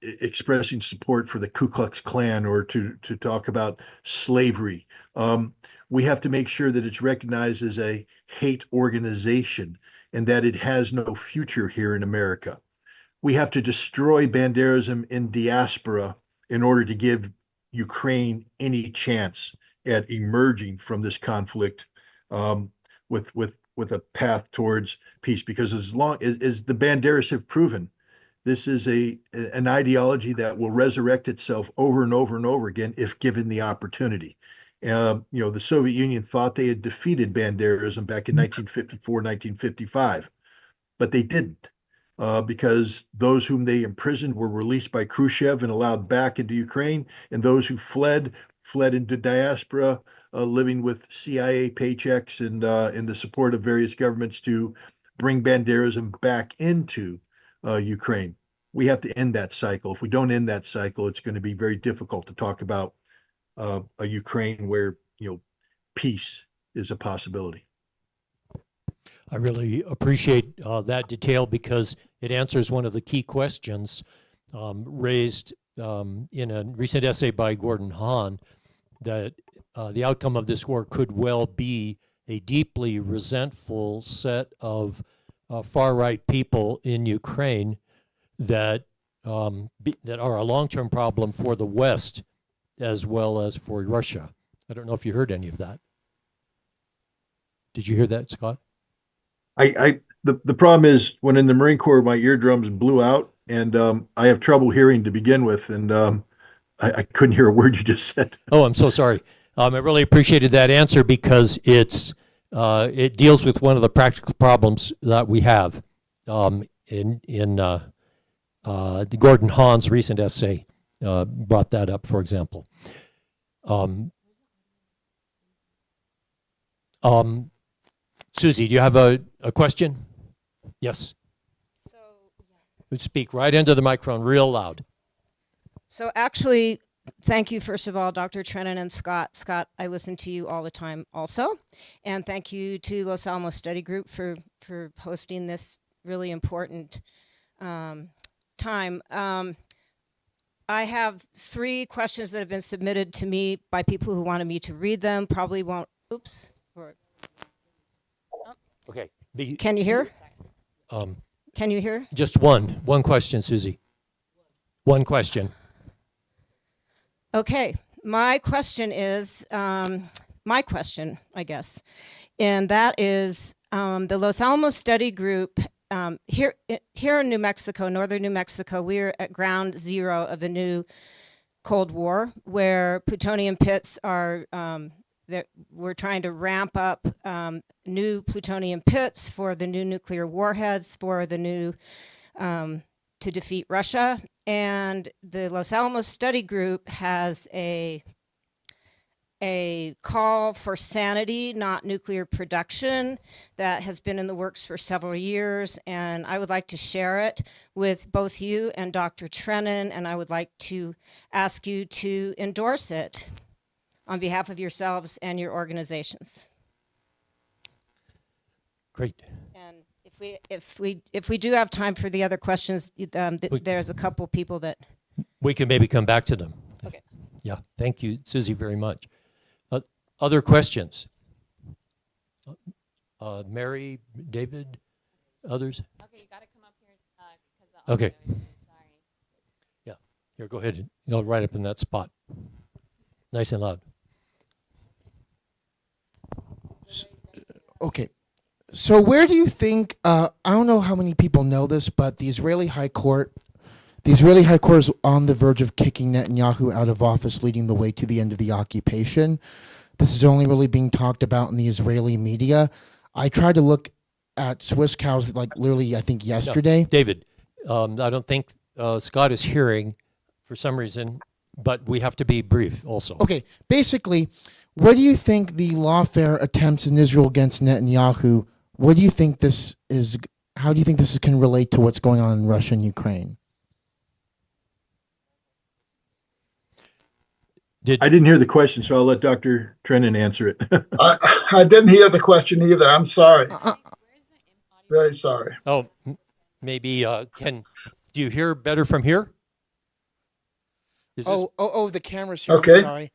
expressing support for the Ku Klux Klan, or to talk about slavery. We have to make sure that it's recognized as a hate organization and that it has no future here in America. We have to destroy banderism in diaspora in order to give Ukraine any chance at emerging from this conflict with a path towards peace. Because as long as the Banderas have proven, this is an ideology that will resurrect itself over and over and over again if given the opportunity. The Soviet Union thought they had defeated banderism back in 1954, 1955, but they didn't. Because those whom they imprisoned were released by Khrushchev and allowed back into Ukraine, and those who fled into diaspora, living with CIA paychecks and the support of various governments to bring banderism back into Ukraine. We have to end that cycle. If we don't end that cycle, it's going to be very difficult to talk about a Ukraine where peace is a possibility. I really appreciate that detail, because it answers one of the key questions raised in a recent essay by Gordon Hahn, that the outcome of this war could well be a deeply resentful set of far-right people in Ukraine that that are a long-term problem for the West as well as for Russia. I don't know if you heard any of that. Did you hear that, Scott? The problem is when in the Marine Corps, my eardrums blew out, and I have trouble hearing to begin with, and I couldn't hear a word you just said. Oh, I'm so sorry. I really appreciated that answer because it deals with one of the practical problems that we have in the Gordon Hahn's recent essay brought that up, for example. Susie, do you have a question? Yes. So, Speak right into the microphone real loud. so actually, thank you, first of all, Dr. Trenin and Scott. Scott, I listen to you all the time also. And thank you to Los Alamos Study Group for hosting this really important time. I have 3 questions that have been submitted to me by people who wanted me to read them. Probably won't, oops. Okay. Can you hear? Can you hear? Just one question, Susie. One question. Okay, my question is, I guess, and that is the Los Alamos Study Group here in New Mexico, northern New Mexico. We're at ground zero of the new Cold War, where plutonium pits are. We're trying to ramp up new plutonium pits for the new nuclear warheads for the new to defeat Russia. And the Los Alamos Study Group has a call for sanity, not nuclear production, that has been in the works for several years. And I would like to share it with both you and Dr. Trenin, and I would like to ask you to endorse it on behalf of yourselves and your organizations. Great. And if we do have time for the other questions, there's a couple people that. We can maybe come back to them. Okay. Yeah, thank you, Susie, very much. Other questions? Mary, David, others? Okay, you got to come up here because the audio Okay. is, sorry. Yeah, here, go ahead. Go right up in that spot. Nice and loud. Okay. So where do you think, I don't know how many people know this, but the Israeli High Court is on the verge of kicking Netanyahu out of office, leading the way to the end of the occupation. This is only really being talked about in the Israeli media. I tried to look at Swiss cows, like literally, I think yesterday. No, David, I don't think Scott is hearing for some reason, but we have to be brief also. Okay, basically, what do you think the lawfare attempts in Israel against Netanyahu, what do you think this is, how do you think this can relate to what's going on in Russia and Ukraine? I didn't hear the question, so I'll let Dr. Trenin answer it. I didn't hear the question either. I'm sorry. Very sorry. Oh, maybe do you hear better from here? Is this, The camera's here. Okay.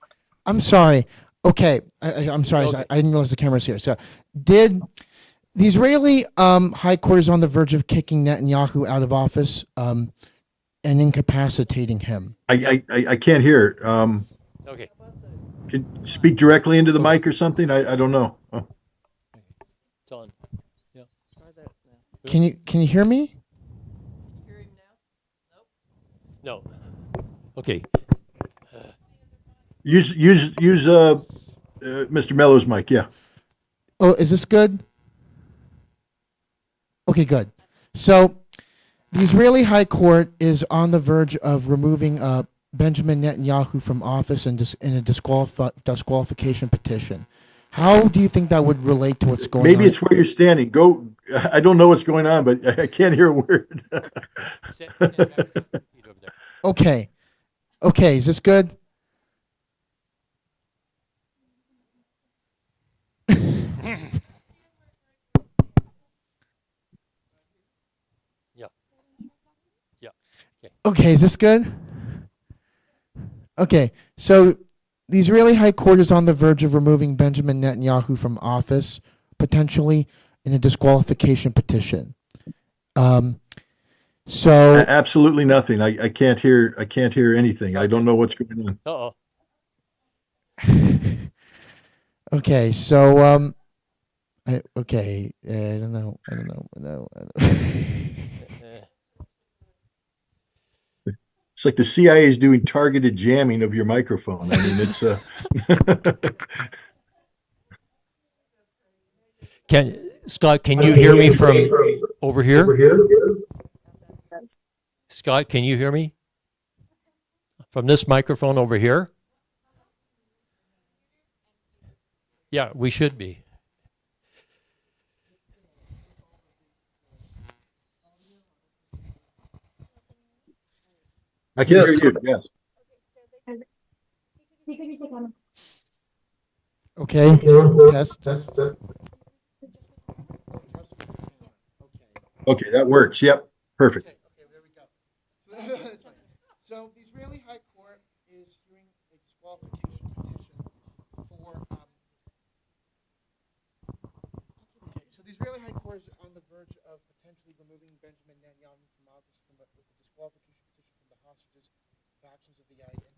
I'm sorry. Okay, I'm sorry. Okay. I didn't realize the camera's here. So, did the Israeli High Court is on the verge of kicking Netanyahu out of office and incapacitating him? I can't hear. okay. Can you speak directly into the mic or something? I don't know. Oh. It's on. Yeah. Can you hear me? No. Okay. Use Mr. Mello's mic. Yeah. Oh, is this good? Okay, good. So, the Israeli High Court is on the verge of removing Benjamin Netanyahu from office in a disqualification petition. How do you think that would relate to what's going on? Maybe it's where you're standing. Go. I don't know what's going on, but I can't hear a word. Stand back to your feet over there. Okay. Okay, is this good? Yeah. Yeah. Okay, is this good? Okay, so the Israeli High Court is on the verge of removing Benjamin Netanyahu from office, potentially in a disqualification petition. So Absolutely nothing. I can't hear. I can't hear anything. I don't know what's going on. Uh-oh. okay, so I don't know. I don't know. No. It's like the CIA is doing targeted jamming of your microphone. I mean, it's Scott, can you hear me from over here? Scott, can you hear me from this microphone over here? Yeah, we should be. I can Yes. hear you. Yes. Okay. Test. Okay, that works. Yep. Perfect. Okay, there we go. That's fine. So the Israeli High Court is hearing a disqualification petition for. Okay, so the Israeli High Court is on the verge of potentially removing Benjamin Netanyahu from office with a disqualification petition from the hostages, factions of the IDF.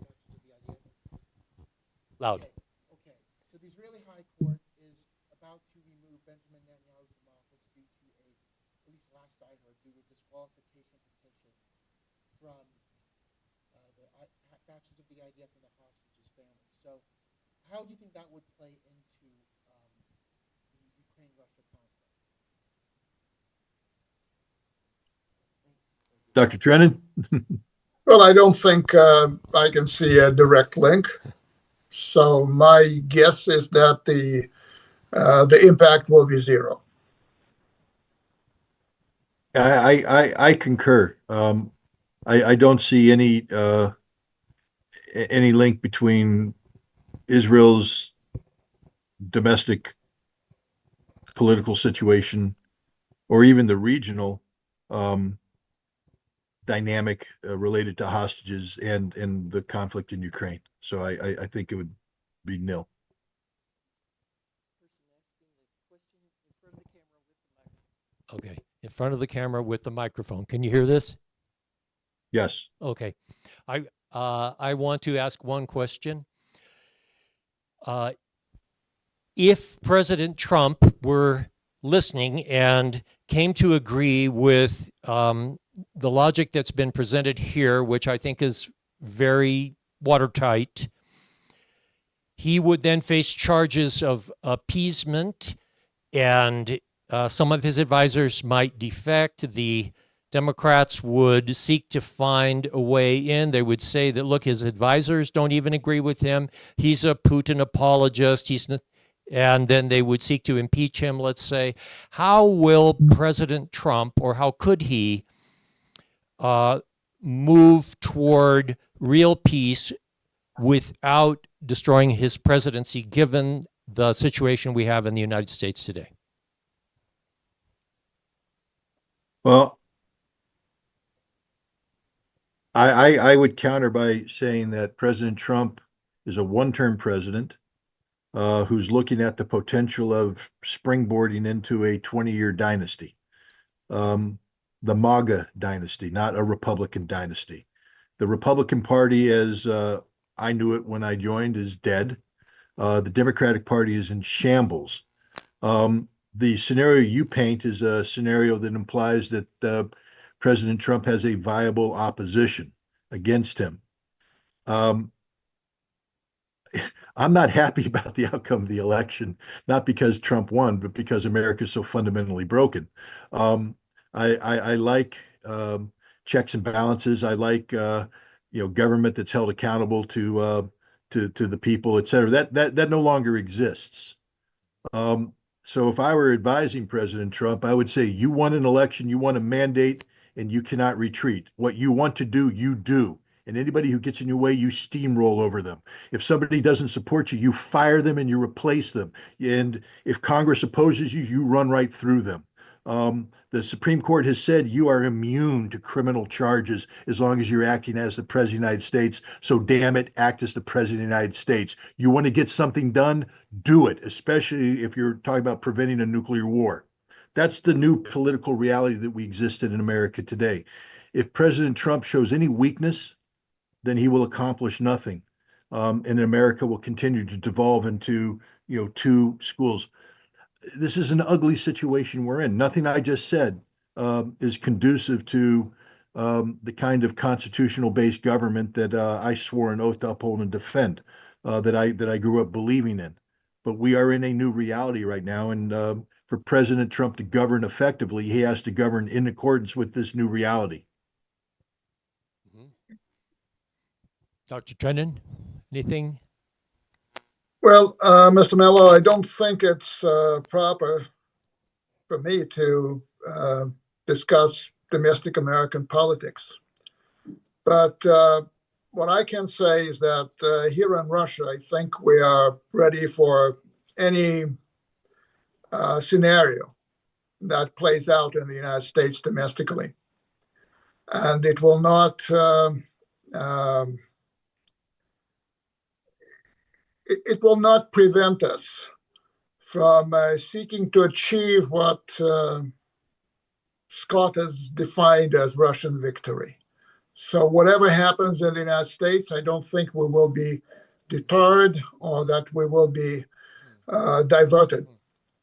Loud. Okay. So the Israeli High Court is about to remove Benjamin Netanyahu from office due to at least last I heard, due to a disqualification petition from the factions of the IDF and the hostages' families. So, how do you think that would play into the Ukraine-Russia conflict? Dr. Trenin? Well, I don't think I can see a direct link. So my guess is that the impact will be zero. I concur. I don't see any link between Israel's domestic political situation or even the regional dynamic related to hostages and the conflict in Ukraine. So I think it would be nil. Okay, in front of the camera with the microphone. Can you hear this? Yes. Okay. I want to ask one question. If President Trump were listening and came to agree with the logic that's been presented here, which I think is very watertight, he would then face charges of appeasement, and some of his advisors might defect. The Democrats would seek to find a way in. They would say that, look, his advisors don't even agree with him. He's a Putin apologist. And then they would seek to impeach him, let's say. How will President Trump, or how could he, move toward real peace without destroying his presidency, given the situation we have in the United States today? Well, I would counter by saying that President Trump is a one-term president who's looking at the potential of springboarding into a 20-year dynasty, the MAGA dynasty, not a Republican dynasty. The Republican Party, as I knew it when I joined, is dead. The Democratic Party is in shambles. The scenario you paint is a scenario that implies that President Trump has a viable opposition against him. I'm not happy about the outcome of the election, not because Trump won, but because America is so fundamentally broken. I like checks and balances. I like government that's held accountable to the people, et cetera. That no longer exists. So if I were advising President Trump, I would say, you won an election, you won a mandate, and you cannot retreat. What you want to do, you do. And anybody who gets in your way, you steamroll over them. If somebody doesn't support you, you fire them and you replace them. And if Congress opposes you, you run right through them. The Supreme Court has said you are immune to criminal charges as long as you're acting as the President of the United States. So damn it, act as the President of the United States. You want to get something done? Do it, especially if you're talking about preventing a nuclear war. That's the new political reality that we exist in America today. if President Trump shows any weakness, then he will accomplish nothing. And America will continue to devolve into, two schools. This is an ugly situation we're in. Nothing I just said is conducive to the kind of constitutional-based government that I swore an oath to uphold and defend, that I grew up believing in. But we are in a new reality right now, and for President Trump to govern effectively, he has to govern in accordance with this new reality. Dr. Trenin, anything? Well, Mr. Mello, I don't think it's proper for me to discuss domestic American politics. But what I can say is that here in Russia, I think we are ready for any scenario that plays out in the United States domestically. And it will not it will not prevent us from seeking to achieve what Scott has defined as Russian victory. So whatever happens in the United States, I don't think we will be deterred or that we will be diverted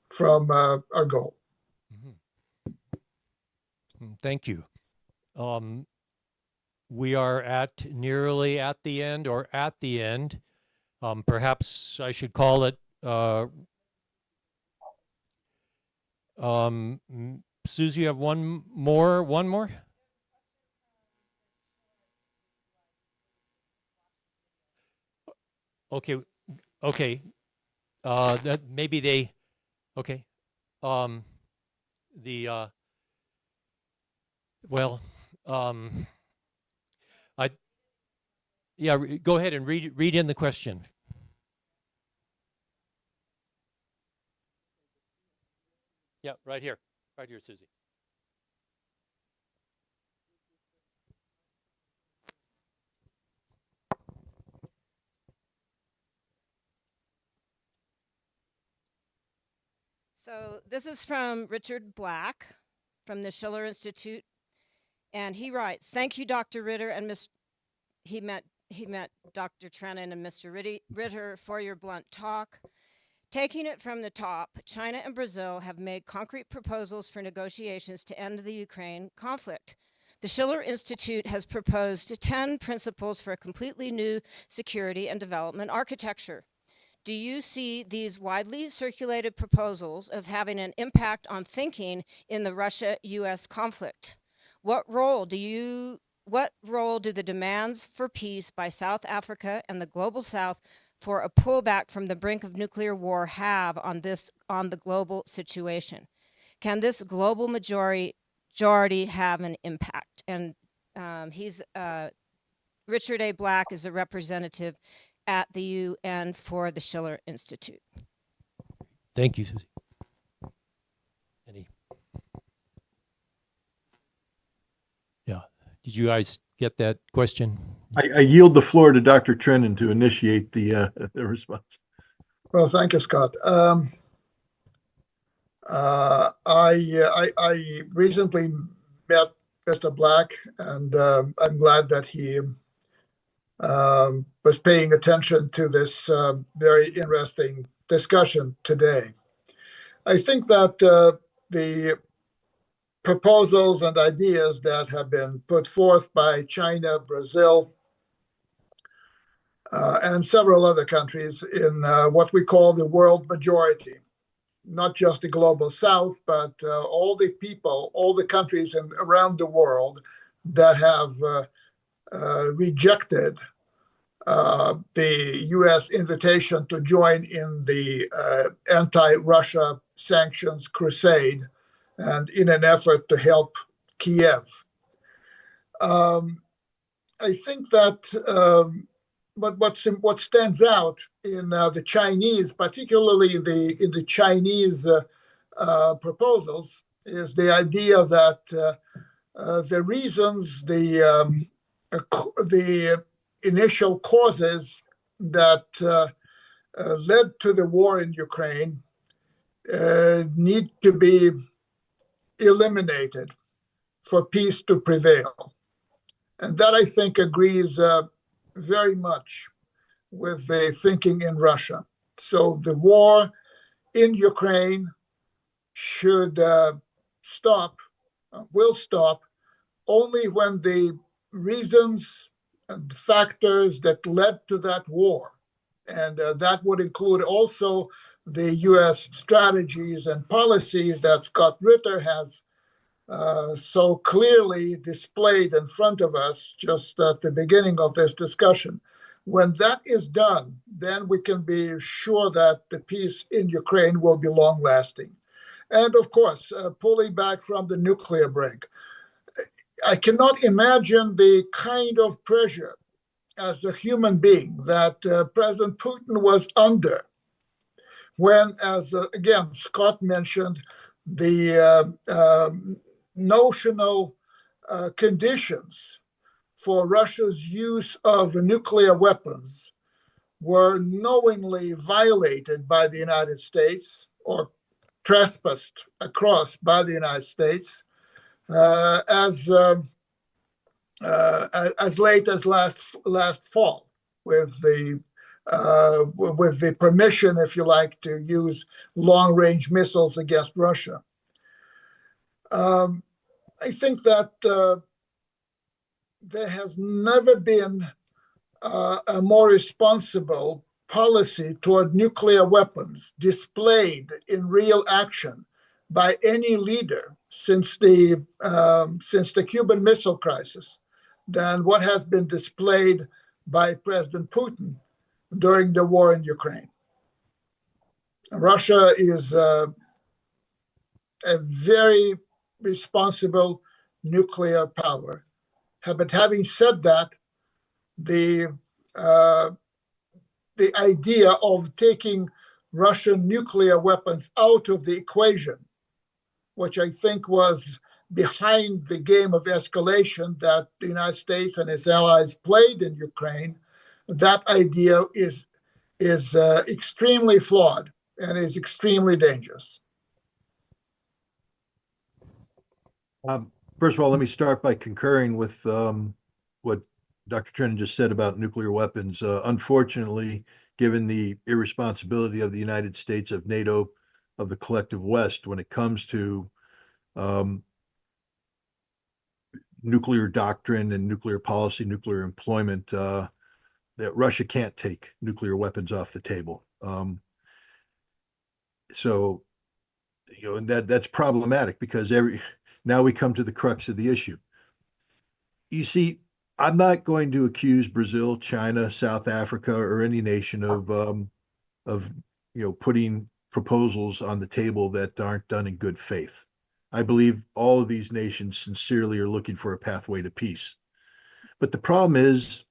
from our goal. Thank you. We are nearly at the end or at the end. Perhaps I should call it, Susie, you have one more? Okay. That maybe they, okay. Go ahead and read in the question. Yeah, right here, Susie. So this is from Richard Black from the Schiller Institute, and he writes, "Thank you, Dr. Ritter and Ms." He met Dr. Trenin and Mr. Ritter for your blunt talk. Taking it from the top, China and Brazil have made concrete proposals for negotiations to end the Ukraine conflict. The Schiller Institute has proposed 10 principles for a completely new security and development architecture. Do you see these widely circulated proposals as having an impact on thinking in the Russia-US conflict? What role do the demands for peace by South Africa and the global South for a pullback from the brink of nuclear war have on the global situation? Can this global majority have an impact? And Richard A. Black is a representative at the UN for the Schiller Institute. Thank you, Susie. Yeah. Did you guys get that question? I yield the floor to Dr. Trenin to initiate the response. Well, thank you, Scott. I recently met Mr. Black, and I'm glad that he was paying attention to this very interesting discussion today. I think that the proposals and ideas that have been put forth by China, Brazil, and several other countries in what we call the world majority, not just the global South, but all the people, all the countries around the world that have rejected the U.S. invitation to join in the anti-Russia sanctions crusade and in an effort to help Kiev. I think that what stands out in the Chinese, particularly in the Chinese proposals, is the idea that the reasons, the initial causes that led to the war in Ukraine need to be eliminated for peace to prevail. And that, I think, agrees very much with the thinking in Russia. So the war in Ukraine should stop, will stop, only when the reasons and factors that led to that war, and that would include also the US strategies and policies that Scott Ritter has so clearly displayed in front of us just at the beginning of this discussion. When that is done, then we can be sure that the peace in Ukraine will be long lasting. And of course, pulling back from the nuclear brink, I cannot imagine the kind of pressure as a human being that President Putin was under when, as again, Scott mentioned, the notional conditions for Russia's use of nuclear weapons were knowingly violated by the United States or trespassed across by the United States as late as last fall, with the permission, if you like, to use long-range missiles against Russia. I think that there has never been a more responsible policy toward nuclear weapons displayed in real action by any leader since the Cuban Missile Crisis than what has been displayed by President Putin during the war in Ukraine. Russia is a very responsible nuclear power. But having said that, the idea of taking Russian nuclear weapons out of the equation, which I think was behind the game of escalation that the United States and its allies played in Ukraine, that idea is extremely flawed and is extremely dangerous. First of all, let me start by concurring with what Dr. Trenin just said about nuclear weapons. Unfortunately, given the irresponsibility of the United States, of NATO, of the collective West, when it comes to nuclear doctrine and nuclear policy, nuclear employment, that Russia can't take nuclear weapons off the table. So, and that's problematic because now we come to the crux of the issue. You see, I'm not going to accuse Brazil, China, South Africa, or any nation of putting proposals on the table that aren't done in good faith. I believe all of these nations sincerely are looking for a pathway to peace. But the problem is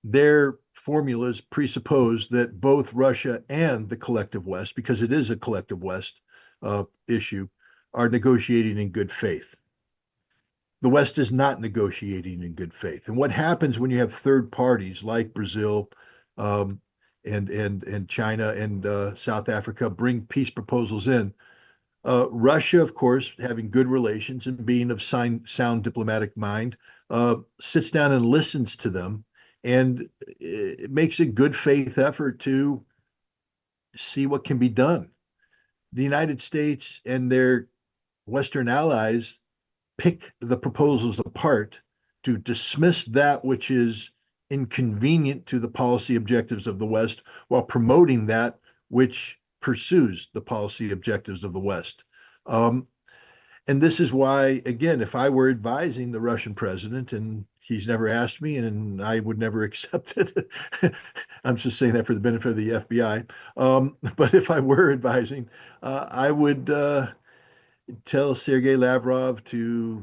their formulas presuppose that both Russia and the collective West, because it is a collective West issue, are negotiating in good faith. The West is not negotiating in good faith. And what happens when you have third parties like Brazil and China and South Africa bring peace proposals in? Russia, of course, having good relations and being of sound diplomatic mind, sits down and listens to them, and it makes a good faith effort to see what can be done. The United States and their Western allies pick the proposals apart to dismiss that which is inconvenient to the policy objectives of the West while promoting that which pursues the policy objectives of the West. And this is why, again, if I were advising the Russian president, and he's never asked me, and I would never accept it, I'm just saying that for the benefit of the FBI. But if I were advising, I would tell Sergei Lavrov to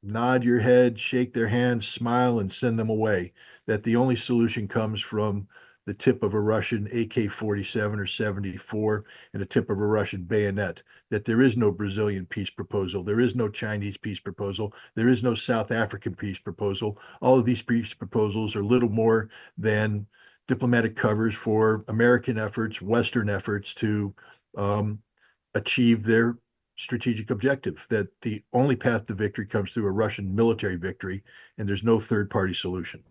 nod your head, shake their hands, smile, and send them away. That the only solution comes from the tip of a Russian AK-47 or 74 and a tip of a Russian bayonet. That there is no Brazilian peace proposal. There is no Chinese peace proposal. There is no South African peace proposal. All of these peace proposals are little more than diplomatic covers for American efforts, Western efforts to achieve their strategic objective, that the only path to victory comes through a Russian military victory, and there's no third-party solution.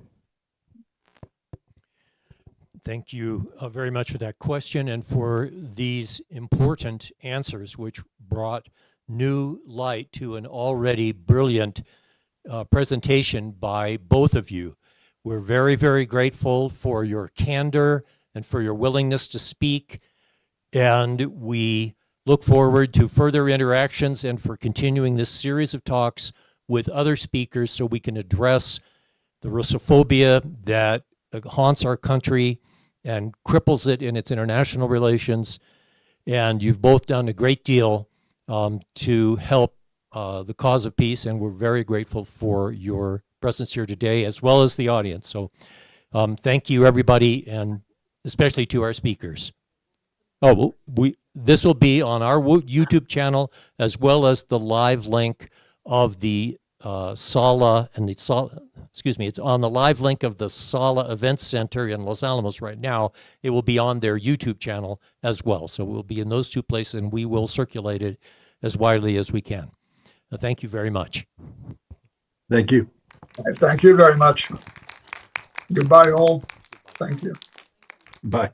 Thank you very much for that question and for these important answers, which brought new light to an already brilliant presentation by both of you. We're very, very grateful for your candor and for your willingness to speak, and we look forward to further interactions and for continuing this series of talks with other speakers so we can address the Russophobia that haunts our country and cripples it in its international relations. And you've both done a great deal to help the cause of peace, and we're very grateful for your presence here today, as well as the audience. So thank you, everybody, and especially to our speakers. Oh, this will be on our YouTube channel, as well as the live link of the Sala, and it's on the live link of the Sala Event Center in Los Alamos right now. It will be on their YouTube channel as well. So we'll be in those two places, and we will circulate it as widely as we can. Thank you very much. Thank you. Thank you very much. Goodbye, all. Thank you. Bye.